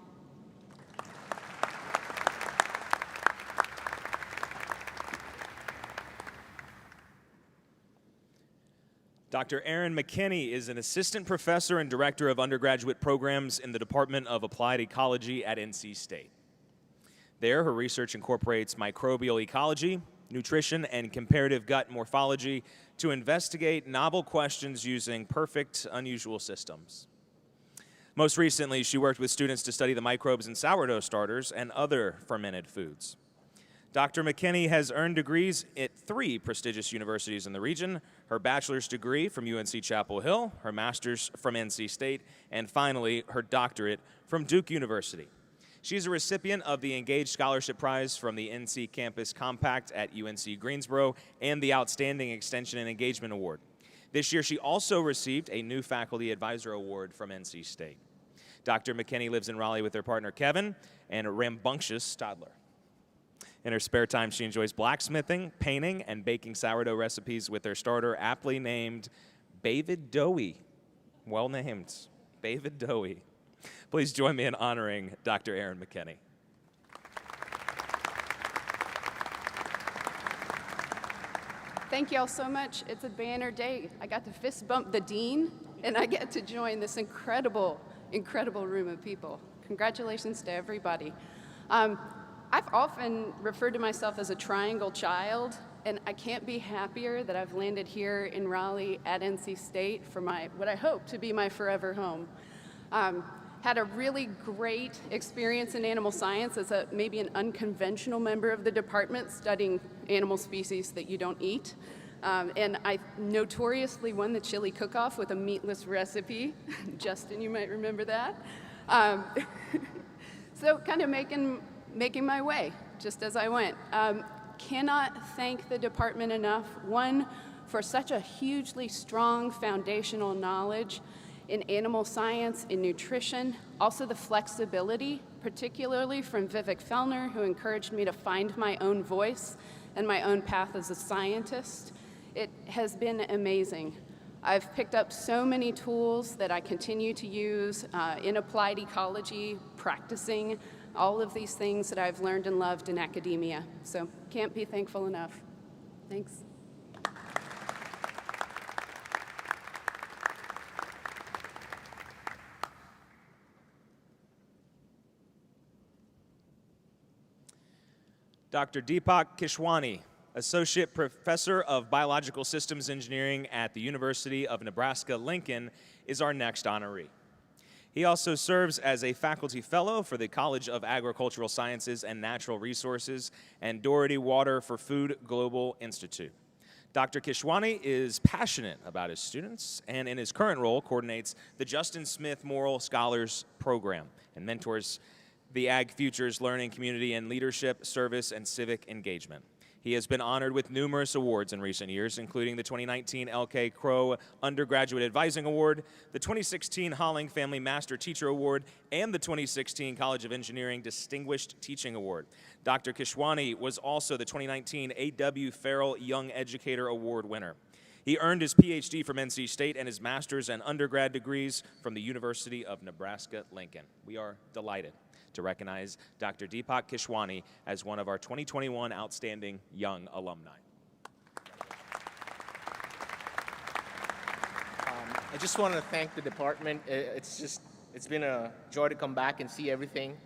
Dr. Erin Mckinney is an assistant professor and director of undergraduate programs in the Department of Applied Ecology at NC State. There, her research incorporates microbial ecology, nutrition, and comparative gut morphology to investigate novel questions using perfect, unusual systems. Most recently, she worked with students to study the microbes in sourdough starters and other fermented foods. Dr. Mckinney has earned degrees at 3 prestigious universities in the region, her bachelor's degree from UNC Chapel Hill, her master's from NC State, and finally, her doctorate from Duke University. She's a recipient of the Engaged Scholarship Prize from the NC Campus Compact at UNC Greensboro and the Outstanding Extension and Engagement Award. This year, she also received a new Faculty Advisor Award from NC State. Dr. Mckinney lives in Raleigh with her partner, Kevin, and a rambunctious toddler. In her spare time, she enjoys blacksmithing, painting, and baking sourdough recipes with her starter aptly named David Dowie. Well named, David Dowie. Please join me in honoring Dr. Erin Mckinney. Thank you all so much. It's a banner day. I got to fist bump the dean, and I get to join this incredible, incredible room of people. Congratulations to everybody. I've often referred to myself as a triangle child, and I can't be happier that I've landed here in Raleigh at NC State for what I hope to be my forever home. Had a really great experience in animal science as maybe an unconventional member of the department studying animal species that you don't eat. And I notoriously won the chili cook-off with a meatless recipe. Justin, you might remember that. So kind of making my way just as I went. Cannot thank the department enough. One, for such a hugely strong foundational knowledge in animal science, in nutrition, also the flexibility, particularly from Vivek Fellner, who encouraged me to find my own voice and my own path as a scientist. It has been amazing. I've picked up so many tools that I continue to use in applied ecology, practicing all of these things that I've learned and loved in academia. So can't be thankful enough. Thanks. Dr. Deepak Kishwani, Associate Professor of Biological Systems Engineering at the University of Nebraska-Lincoln, is our next honoree. He also serves as a faculty fellow for the College of Agricultural Sciences and Natural Resources and Doherty Water for Food Global Institute. Dr. Kishwani is passionate about his students and in his current role coordinates the Justin Smith Moral Scholars Program and mentors the Ag Futures Learning Community in Leadership, Service, and Civic Engagement. He has been honored with numerous awards in recent years, including the 2019 L.K. Crow Undergraduate Advising Award, the 2016 Holling Family Master Teacher Award, and the 2016 College of Engineering Distinguished Teaching Award. Dr. Kishwani was also the 2019 A.W. Farrell Young Educator Award winner. He earned his Ph.D. from NC State and his master's and undergrad degrees from the University of Nebraska-Lincoln. We are delighted to recognize Dr. Deepak Kishwani as one of our 2021 Outstanding Young Alumni. I just want to thank the department. It's been a joy to come back and see everything.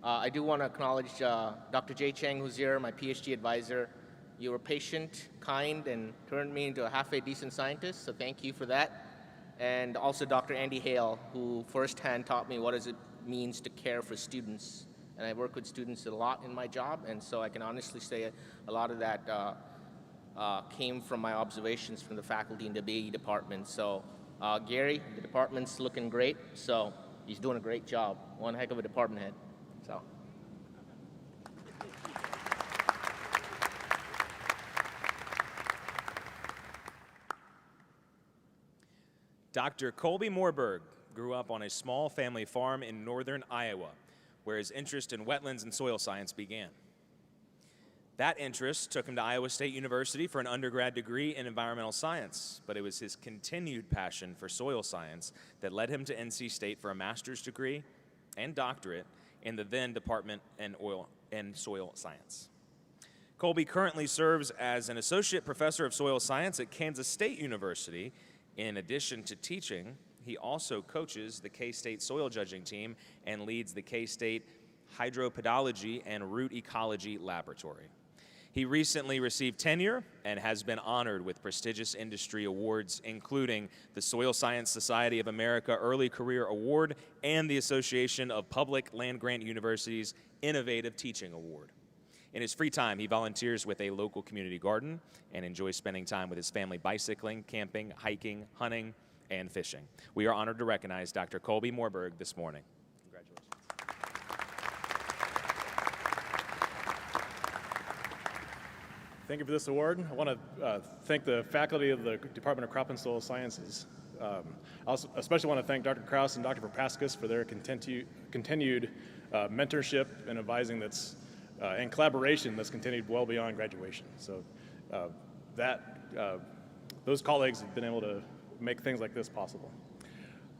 I do want to acknowledge Dr. Jay Chang, who's here, my PhD advisor. You were patient, kind, and turned me into a halfway decent scientist, so thank you for that. And also Dr. Andy Hale, who firsthand taught me what it means to care for students. And I work with students a lot in my job, and so I can honestly say a lot of that came from my observations from the faculty in the BE department. So Gary, the department's looking great, so he's doing a great job. One heck of a department head. So. Dr. Colby Morberg grew up on a small family farm in northern Iowa, where his interest in wetlands and soil science began. That interest took him to Iowa State University for an undergrad degree in environmental science, but it was his continued passion for soil science that led him to NC State for a master's degree and doctorate in the then Department in Oil and Soil Science. Colby currently serves as an associate professor of soil science at Kansas State University. In addition to teaching, he also coaches the K-State soil judging team and leads the K-State Hydropodology and Root Ecology Laboratory. He recently received tenure and has been honored with prestigious industry awards, including the Soil Science Society of America Early Career Award and the Association of Public Land-Grant Universities Innovative Teaching Award. In his free time, he volunteers with a local community garden and enjoys spending time with his family bicycling, camping, hiking, hunting, and fishing. We are honored to recognize Dr. Colby Morberg this morning. Congratulations. Thank you for this award. I want to thank the faculty of the Department of Crop and Soil Sciences. I also especially want to thank Dr. Kraus and Dr. Verpaskas for their continued mentorship and advising that's and collaboration that's continued well beyond graduation. So those colleagues have been able to make things like this possible.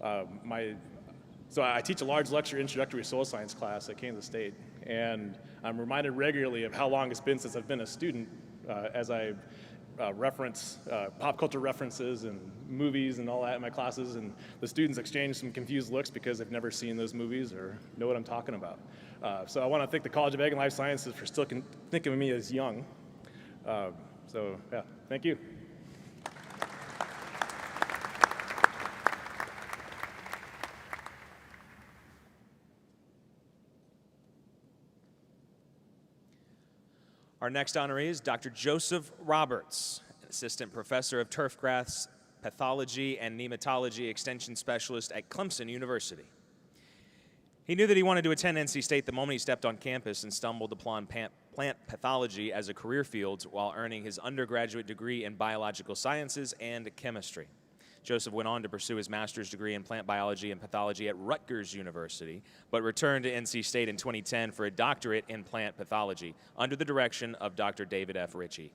So I teach a large lecture introductory soil science class at Kansas State, and I'm reminded regularly of how long it's been since I've been a student as I reference pop culture references and movies and all that in my classes, and the students exchange some confused looks because they've never seen those movies or know what I'm talking about. So I want to thank the College of Ag and Life Sciences for still thinking of me as young. So yeah, thank you. Our next honoree is Dr. Joseph Roberts, Assistant Professor of Turf Grass Pathology and Nematology Extension Specialist at Clemson University. He knew that he wanted to attend NC State the moment he stepped on campus and stumbled upon plant pathology as a career field while earning his undergraduate degree in biological sciences and chemistry. Joseph went on to pursue his master's degree in plant biology and pathology at Rutgers University, but returned to NC State in 2010 for a doctorate in plant pathology under the direction of Dr. David F. Ritchie.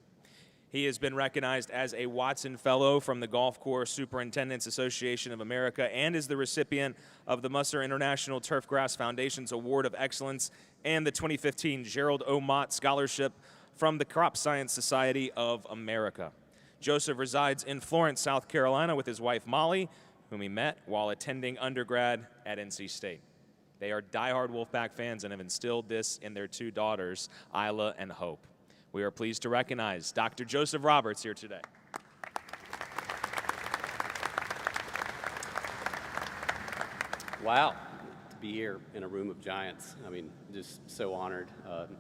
He has been recognized as a Watson Fellow from the Golf Course Superintendents Association of America and is the recipient of the Musser International Turfgrass Foundation's Award of Excellence and the 2015 Gerald O. Mott Scholarship from the Crop Science Society of America. Joseph resides in Florence, South Carolina with his wife Molly, whom he met while attending undergrad at NC State. They are diehard Wolfpack fans and have instilled this in their two daughters, Isla and Hope. We are pleased to recognize Dr. Joseph Roberts here today. Wow, to be here in a room of giants. I mean, just so honored,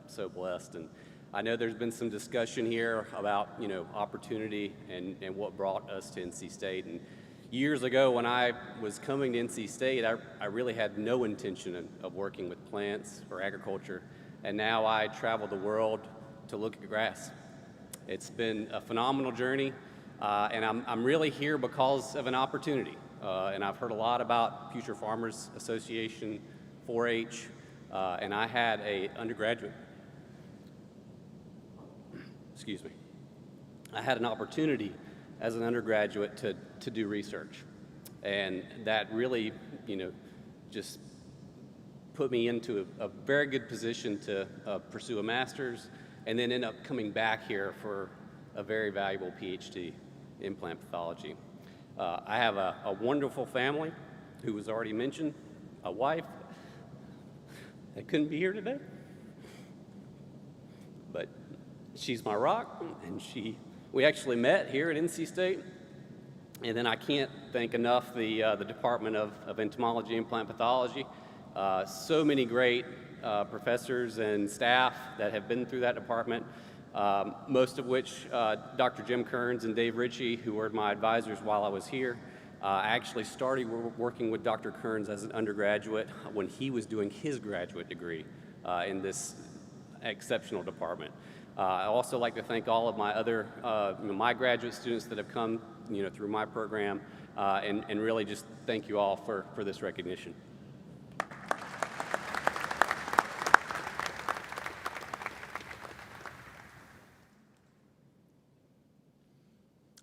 so blessed. And I know there's been some discussion here about, opportunity and what brought us to NC State. And years ago when I was coming to NC State, I really had no intention of working with plants or agriculture. And now I travel the world to look at grass. It's been a phenomenal journey, and I'm really here because of an opportunity. And I've heard a lot about Future Farmers Association, 4-H, and I had an undergraduate, I had an opportunity as an undergraduate to do research. And that really, just put me into a very good position to pursue a master's and then end up coming back here for a very valuable PhD in plant pathology. I have a wonderful family who was already mentioned, a wife that couldn't be here today, but she's my rock, and we actually met here at NC State. And then I can't thank enough the Department of Entomology and Plant Pathology. So many great professors and staff that have been through that department, most of which Dr. Jim Kearns and Dave Ritchie, who were my advisors while I was here. I actually started working with Dr. Kearns as an undergraduate when he was doing his graduate degree in this exceptional department. I also like to thank all of my other, my graduate students that have come, through my program, and really just thank you all for this recognition.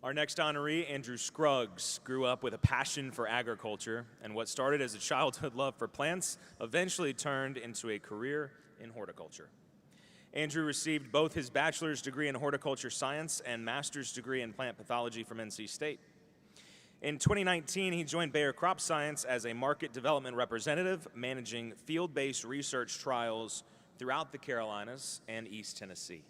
Our next honoree, Andrew Scruggs, grew up with a passion for agriculture, and what started as a childhood love for plants eventually turned into a career in horticulture. Andrew received both his bachelor's degree in horticulture science and master's degree in plant pathology from NC State. In 2019, he joined Bayer Crop Science as a market development representative, managing field-based research trials throughout the Carolinas and East Tennessee.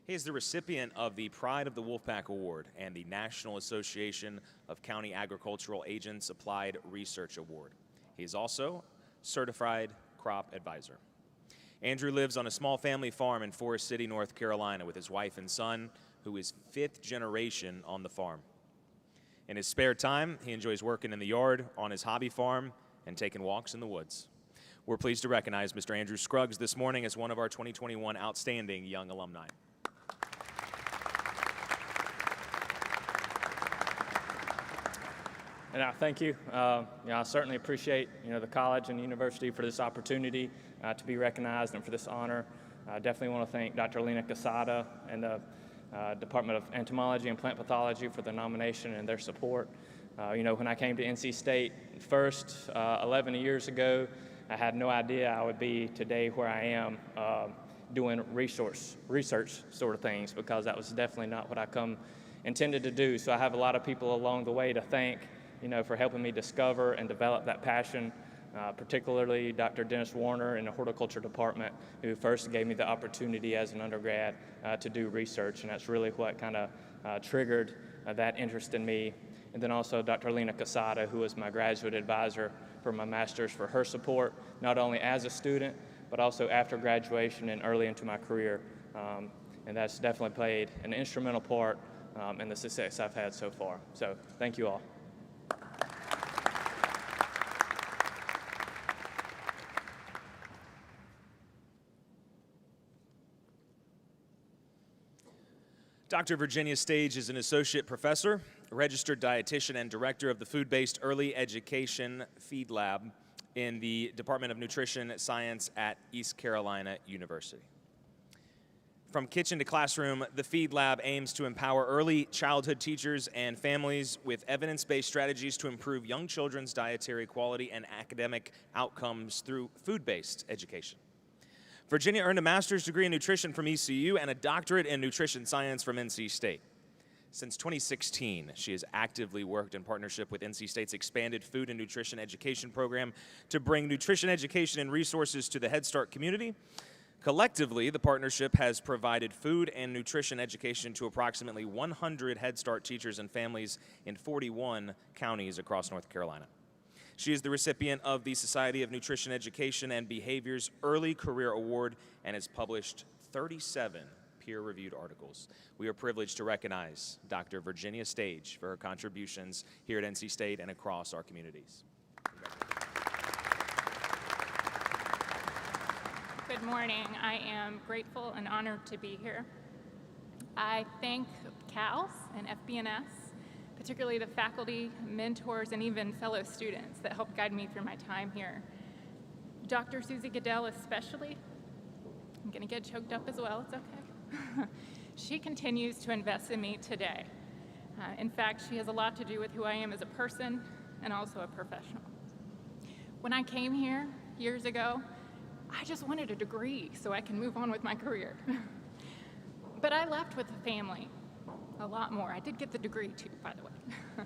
He is the recipient of the Pride of the Wolfpack Award and the National Association of County Agricultural Agents Applied Research Award. He is also certified crop advisor. Andrew lives on a small family farm in Forest City, North Carolina, with his wife and son, who is 5th generation on the farm. In his spare time, he enjoys working in the yard, on his hobby farm, and taking walks in the woods. We're pleased to recognize Mr. Andrew Scruggs this morning as one of our 2021 Outstanding Young Alumni. And thank you. I certainly appreciate the college and university for this opportunity to be recognized and for this honor. I definitely want to thank Dr. Lena Casada and the Department of Entomology and Plant Pathology for the nomination and their support. When I came to NC State first 11 years ago, I had no idea I would be today where I am doing research sort of things, because that was definitely not what I intended to do. So I have a lot of people along the way to thank for helping me discover and develop that passion, particularly Dr. Dennis Warner in the horticulture department, who first gave me the opportunity as an undergrad to do research, and that's really what kind of triggered that interest in me. And then also Dr. Lena Casada, who was my graduate advisor for my master's, for her support, not only as a student, but also after graduation and early into my career. And that's definitely played an instrumental part and the success I've had so far. So thank you all. Dr. Virginia Stage is an associate professor, registered dietitian, and director of the food-based early education feed lab in the Department of Nutrition Science at East Carolina University. From kitchen to classroom, the feed lab aims to empower early childhood teachers and families with evidence-based strategies to improve young children's dietary quality and academic outcomes through food-based education. Virginia earned a master's degree in nutrition from ECU and a doctorate in nutrition science from NC State. Since 2016, she has actively worked in partnership with NC State's expanded food and nutrition education program to bring nutrition education and resources to the Head Start community. Collectively, the partnership has provided food and nutrition education to approximately 100 Head Start teachers and families in 41 counties across North Carolina. She is the recipient of the Society of Nutrition Education and Behavior's Early Career Award and has published 37 peer-reviewed articles. We are privileged to recognize Dr. Virginia Stage for her contributions here at NC State and across our communities. Good morning. I am grateful and honored to be here. I thank CALS and FBNS, particularly the faculty, mentors, and even fellow students that helped guide me through my time here. Dr. Susie Goodell especially. I'm gonna get choked up as well, it's okay. She continues to invest in me today. In fact, she has a lot to do with who I am as a person and also a professional. When I came here years ago, I just wanted a degree so I can move on with my career. But I left with a family. A lot more. I did get the degree too, by the way.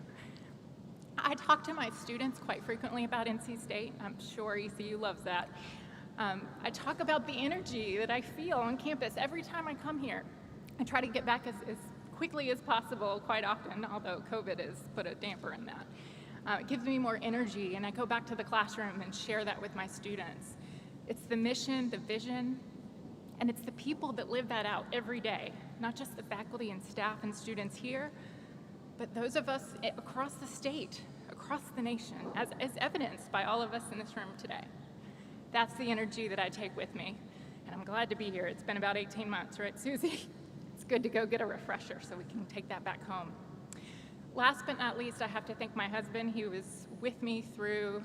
I talk to my students quite frequently about NC State. I'm sure ECU loves that. I talk about the energy that I feel on campus every time I come here. I try to get back as quickly as possible quite often, although COVID has put a damper in that. It gives me more energy, and I go back to the classroom and share that with my students. It's the mission, the vision, and it's the people that live that out every day, not just the faculty and staff and students here, but those of us across the state, across the nation, as evidenced by all of us in this room today. That's the energy that I take with me, and I'm glad to be here. It's been about 18 months, right, Susie? It's good to go get a refresher so we can take that back home. Last but not least, I have to thank my husband. He was with me through,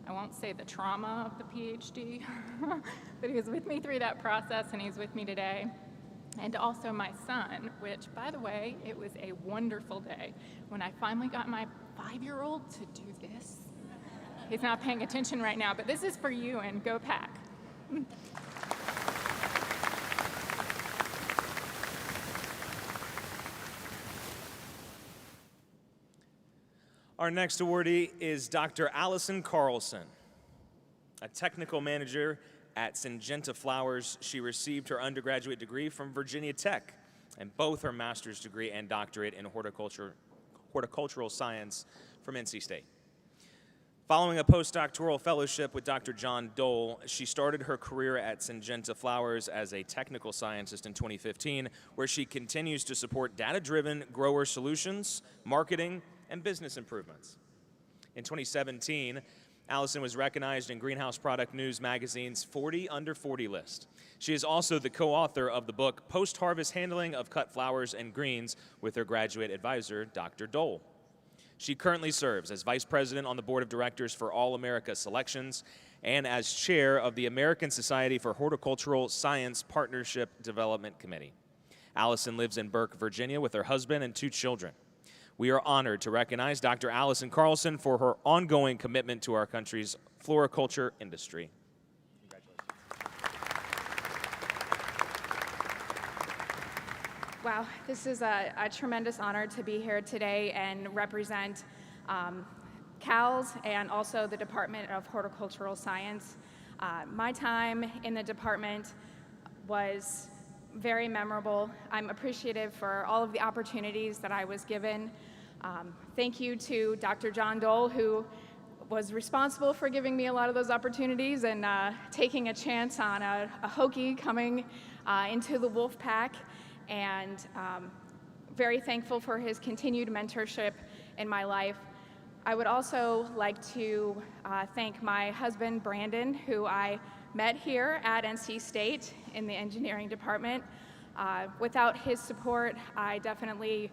I won't say the trauma of the PhD, but he was with me through that process, and he's with me today. And also my son, which, by the way, it was a wonderful day when I finally got my 5-year-old to do this. He's not paying attention right now, but this is for you, and go Pack. Our next awardee is Dr. Allison Carlson, a technical manager at Syngenta Flowers. She received her undergraduate degree from Virginia Tech and both her master's degree and doctorate in horticultural science from NC State. Following a postdoctoral fellowship with Dr. John Dole, she started her career at Syngenta Flowers as a technical scientist in 2015, where she continues to support data-driven grower solutions, marketing, and business improvements. In 2017, Allison was recognized in Greenhouse Product News magazine's 40 Under 40 list. She is also the co-author of the book Post-Harvest Handling of Cut Flowers and Greens with her graduate advisor, Dr. Dole. She currently serves as vice president on the board of directors for All America Selections and as chair of the American Society for Horticultural Science Partnership Development Committee. Allison lives in Burke, Virginia with her husband and 2 children. We are honored to recognize Dr. Allison Carlson for her ongoing commitment to our country's floriculture industry. Wow, this is a tremendous honor to be here today and represent CALS and also the Department of Horticultural Science. My time in the department was very memorable. I'm appreciative for all of the opportunities that I was given. Thank you to Dr. John Dole, who was responsible for giving me a lot of those opportunities and taking a chance on a Hokie coming into the wolf pack. And very thankful for his continued mentorship in my life. I would also like to thank my husband, Brandon, who I met here at NC State in the engineering department. Without his support, I definitely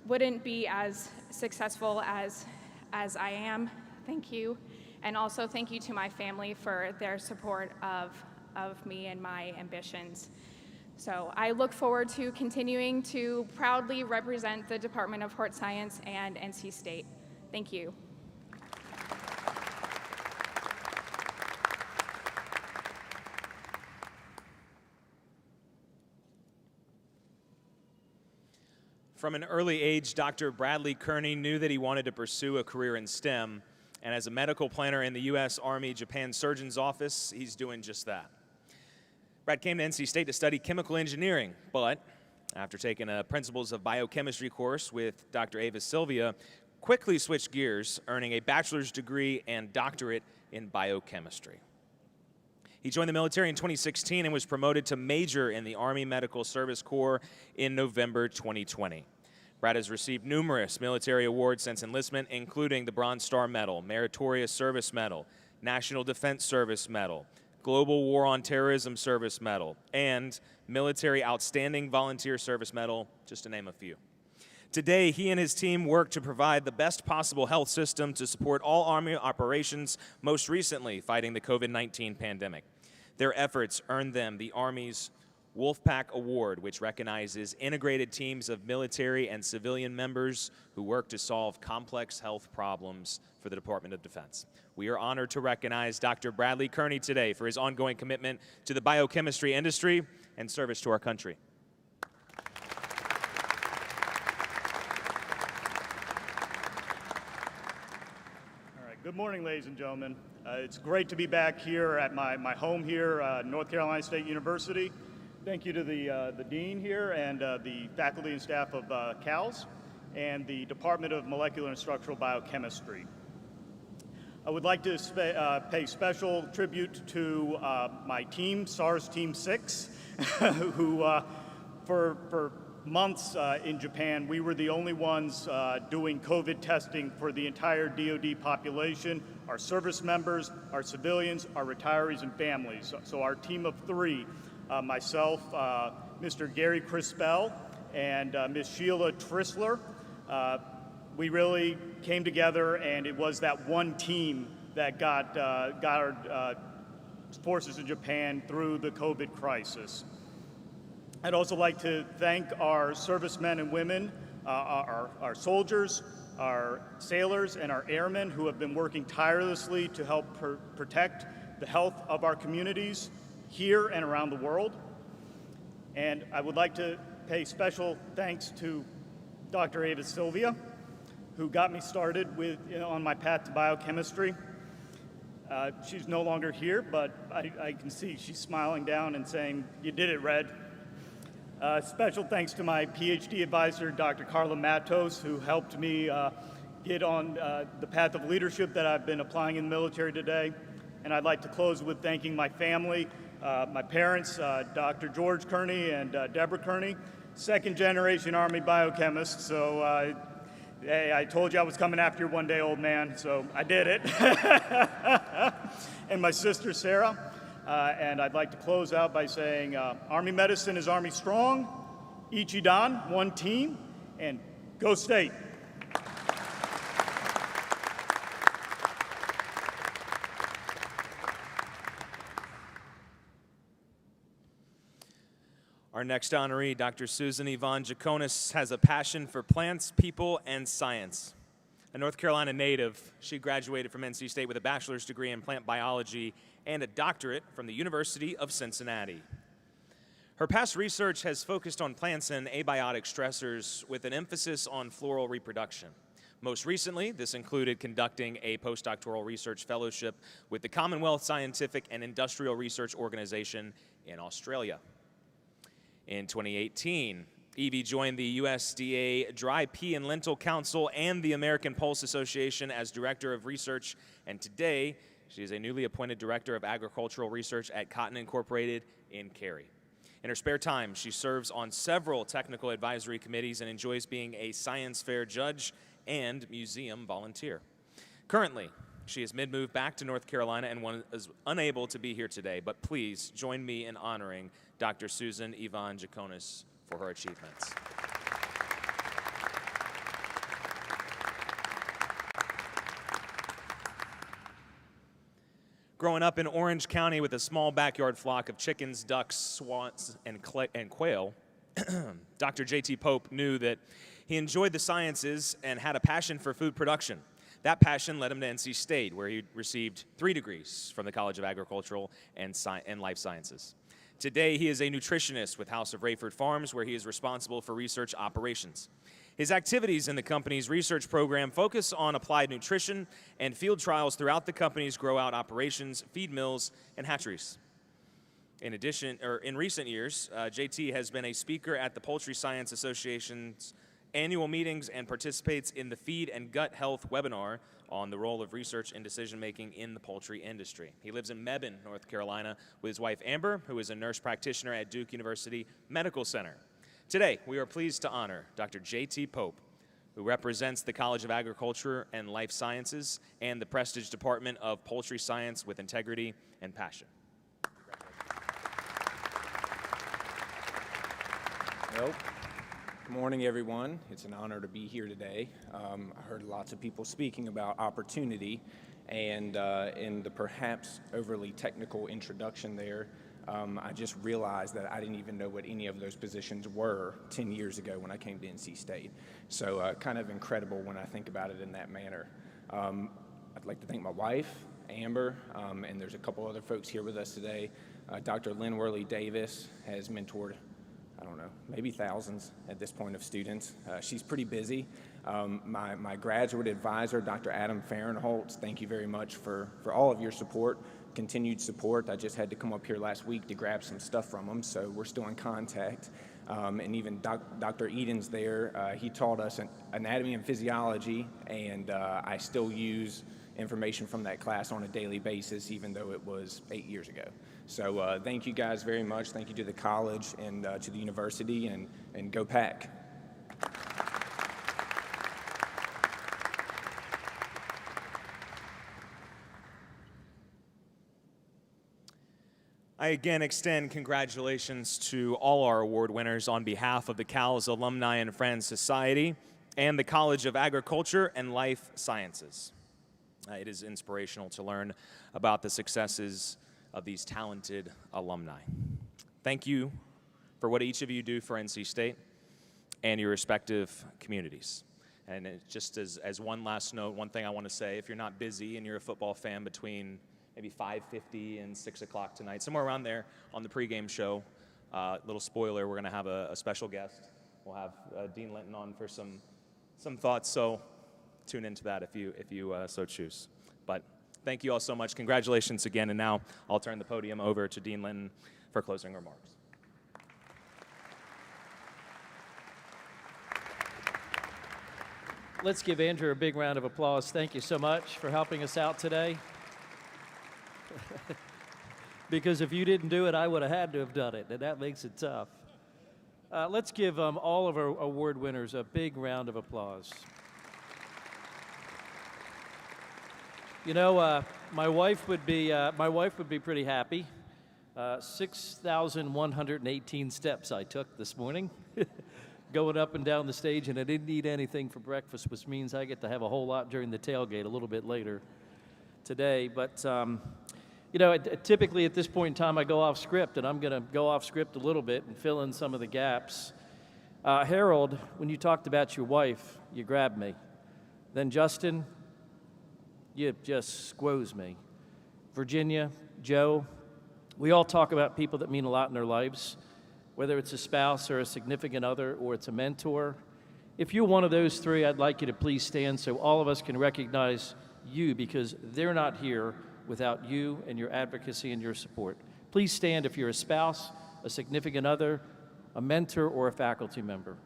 wouldn't be as successful as I am. Thank you. And also thank you to my family for their support of me and my ambitions. So I look forward to continuing to proudly represent the Department of Hort Science and NC State. Thank you. From an early age, Dr. Bradley Kearney knew that he wanted to pursue a career in STEM, and as a medical planner in the U.S. Army Japan Surgeon's Office, he's doing just that. Brad came to NC State to study chemical engineering, but after taking a Principles of Biochemistry course with Dr. Ava Silvia, quickly switched gears, earning a bachelor's degree and doctorate in biochemistry. He joined the military in 2016 and was promoted to major in the Army Medical Service Corps in November 2020. Brad has received numerous military awards since enlistment, including the Bronze Star Medal, Meritorious Service Medal, National Defense Service Medal, Global War on Terrorism Service Medal, and Military Outstanding Volunteer Service Medal, just to name a few. Today, he and his team work to provide the best possible health system to support all Army operations, most recently fighting the COVID-19 pandemic. Their efforts earned them the Army's Wolfpack Award, which recognizes integrated teams of military and civilian members who work to solve complex health problems for the Department of Defense. We are honored to recognize Dr. Bradley Kearney today for his ongoing commitment to the biochemistry industry and service to our country. Good morning, ladies and gentlemen. It's great to be back here at my home here, North Carolina State University. Thank you to the dean here and the faculty and staff of CALS and the Department of Molecular and Structural Biochemistry. I would like to pay special tribute to my team, SARS Team 6, who for months in Japan, we were the only ones doing COVID testing for the entire DoD population, our service members, our civilians, our retirees and families. So our team of three, myself, Mr. Gary Crispell, and Ms. Sheila Trissler, we really came together, and it was that one team that got our forces in Japan through the COVID crisis. I'd also like to thank our servicemen and women, our soldiers, our sailors, and our airmen who have been working tirelessly to help protect the health of our communities here and around the world. And I would like to pay special thanks to Dr. Ava Silvia, who got me started on my path to biochemistry. She's no longer here, but I can see she's smiling down and saying, "You did it, Red." Special thanks to my PhD advisor, Dr. Carla Matos, who helped me get on the path of leadership that I've been applying in the military today. And I'd like to close with thanking my family, my parents, Dr. George Kearney and Deborah Kearney, second-generation Army biochemists. So hey, I told you I was coming after you one day, old man, so I did it. And my sister, Sarah. And I'd like to close out by saying Army medicine is Army strong, Ichidan, one team, and go State. Our next honoree, Dr. Susan Yvonne Jaconis, has a passion for plants, people, and science. A North Carolina native, she graduated from NC State with a bachelor's degree in plant biology and a doctorate from the University of Cincinnati. Her past research has focused on plants and abiotic stressors with an emphasis on floral reproduction. Most recently, this included conducting a postdoctoral research fellowship with the Commonwealth Scientific and Industrial Research Organization in Australia. In 2018, Evie joined the USDA Dry Pea and Lentil Council and the American Pulse Association as Director of Research, and today she is a newly appointed Director of Agricultural Research at Cotton Incorporated in Cary. In her spare time, she serves on several technical advisory committees and enjoys being a science fair judge and museum volunteer. Currently, she is mid-move back to North Carolina and is unable to be here today, but please join me in honoring Dr. Susan Yvonne Jaconis for her achievements. Growing up in Orange County with a small backyard flock of chickens, ducks, swans, and quail, Dr. J.T. Pope knew that he enjoyed the sciences and had a passion for food production. That passion led him to NC State, where he received 3 degrees from the College of Agricultural and Life Sciences. Today, he is a nutritionist with House of Rayford Farms, where he is responsible for research operations. His activities in the company's research program focus on applied nutrition and field trials throughout the company's grow-out operations, feed mills, and hatcheries. In recent years, JT has been a speaker at the Poultry Science Association's annual meetings and participates in the Feed and Gut Health webinar on the role of research and decision-making in the poultry industry. He lives in Mebane, North Carolina, with his wife Amber, who is a nurse practitioner at Duke University Medical Center. Today, we are pleased to honor Dr. J.T. Pope, who represents the College of Agriculture and Life Sciences and the Prestige Department of Poultry Science with integrity and passion. Well, good morning, everyone. It's an honor to be here today. I heard lots of people speaking about opportunity, and in the perhaps overly technical introduction there, I just realized that I didn't even know what any of those positions were 10 years ago when I came to NC State. So kind of incredible when I think about it in that manner. I'd like to thank my wife, Amber, and there's a couple other folks here with us today. Dr. Lynn Worley Davis has mentored, I don't know, maybe thousands at this point of students. She's pretty busy. My graduate advisor, Dr. Adam Fahrenholtz, thank you very much for all of your support. Continued support. I just had to come up here last week to grab some stuff from him, so we're still in contact. And even Dr. Eden's there. He taught us anatomy and physiology, and I still use information from that class on a daily basis, even though it was 8 years ago. So thank you guys very much. Thank you to the college and to the university, and go Pack. I again extend congratulations to all our award winners on behalf of the CALS Alumni and Friends Society and the College of Agriculture and Life Sciences. It is inspirational to learn about the successes of these talented alumni. Thank you for what each of you do for NC State and your respective communities. And just as one last note, one thing I want to say, if you're not busy and you're a football fan between maybe 5:50 and 6 o'clock tonight, somewhere around there on the pregame show. Little spoiler, we're going to have a special guest. We'll have Dean Linton on for some thoughts, so tune into that if you so choose. But thank you all so much. Congratulations again, and now I'll turn the podium over to Dean Linton for closing remarks. Let's give Andrew a big round of applause. Thank you so much for helping us out today. Because if you didn't do it, I would have had to have done it, and that makes it tough. Let's give all of our award winners a big round of applause. You know, my wife would be pretty happy. 6,118 steps I took this morning, going up and down the stage, and I didn't eat anything for breakfast, which means I get to have a whole lot during the tailgate a little bit later today. But you know, typically at this point in time, I go off script, and I'm going to go off script a little bit and fill in some of the gaps. Harold, when you talked about your wife, you grabbed me. Then Justin, you just squoze me. Virginia, Joe, we all talk about people that mean a lot in their lives, whether it's a spouse or a significant other or it's a mentor. If you're one of those three, I'd like you to please stand so all of us can recognize you, because they're not here without you and your advocacy and your support. Please stand if you're a spouse, a significant other, a mentor, or a faculty member.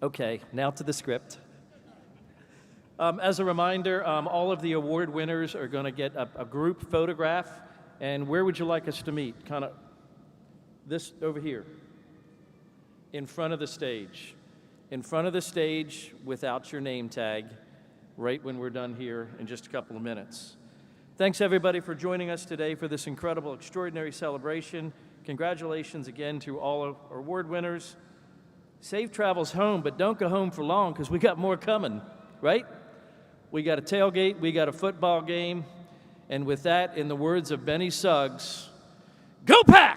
Okay, now to the script. As a reminder, all of the award winners are going to get a group photograph. And where would you like us to meet? Kind of this over here, in front of the stage. In front of the stage without your name tag, right when we're done here in just a couple of minutes. Thanks, everybody, for joining us today for this incredible, extraordinary celebration. Congratulations again to all of our award winners. Safe travels home, but don't go home for long because we got more coming, right? We got a tailgate, we got a football game, and with that, in the words of Benny Suggs, go Pack!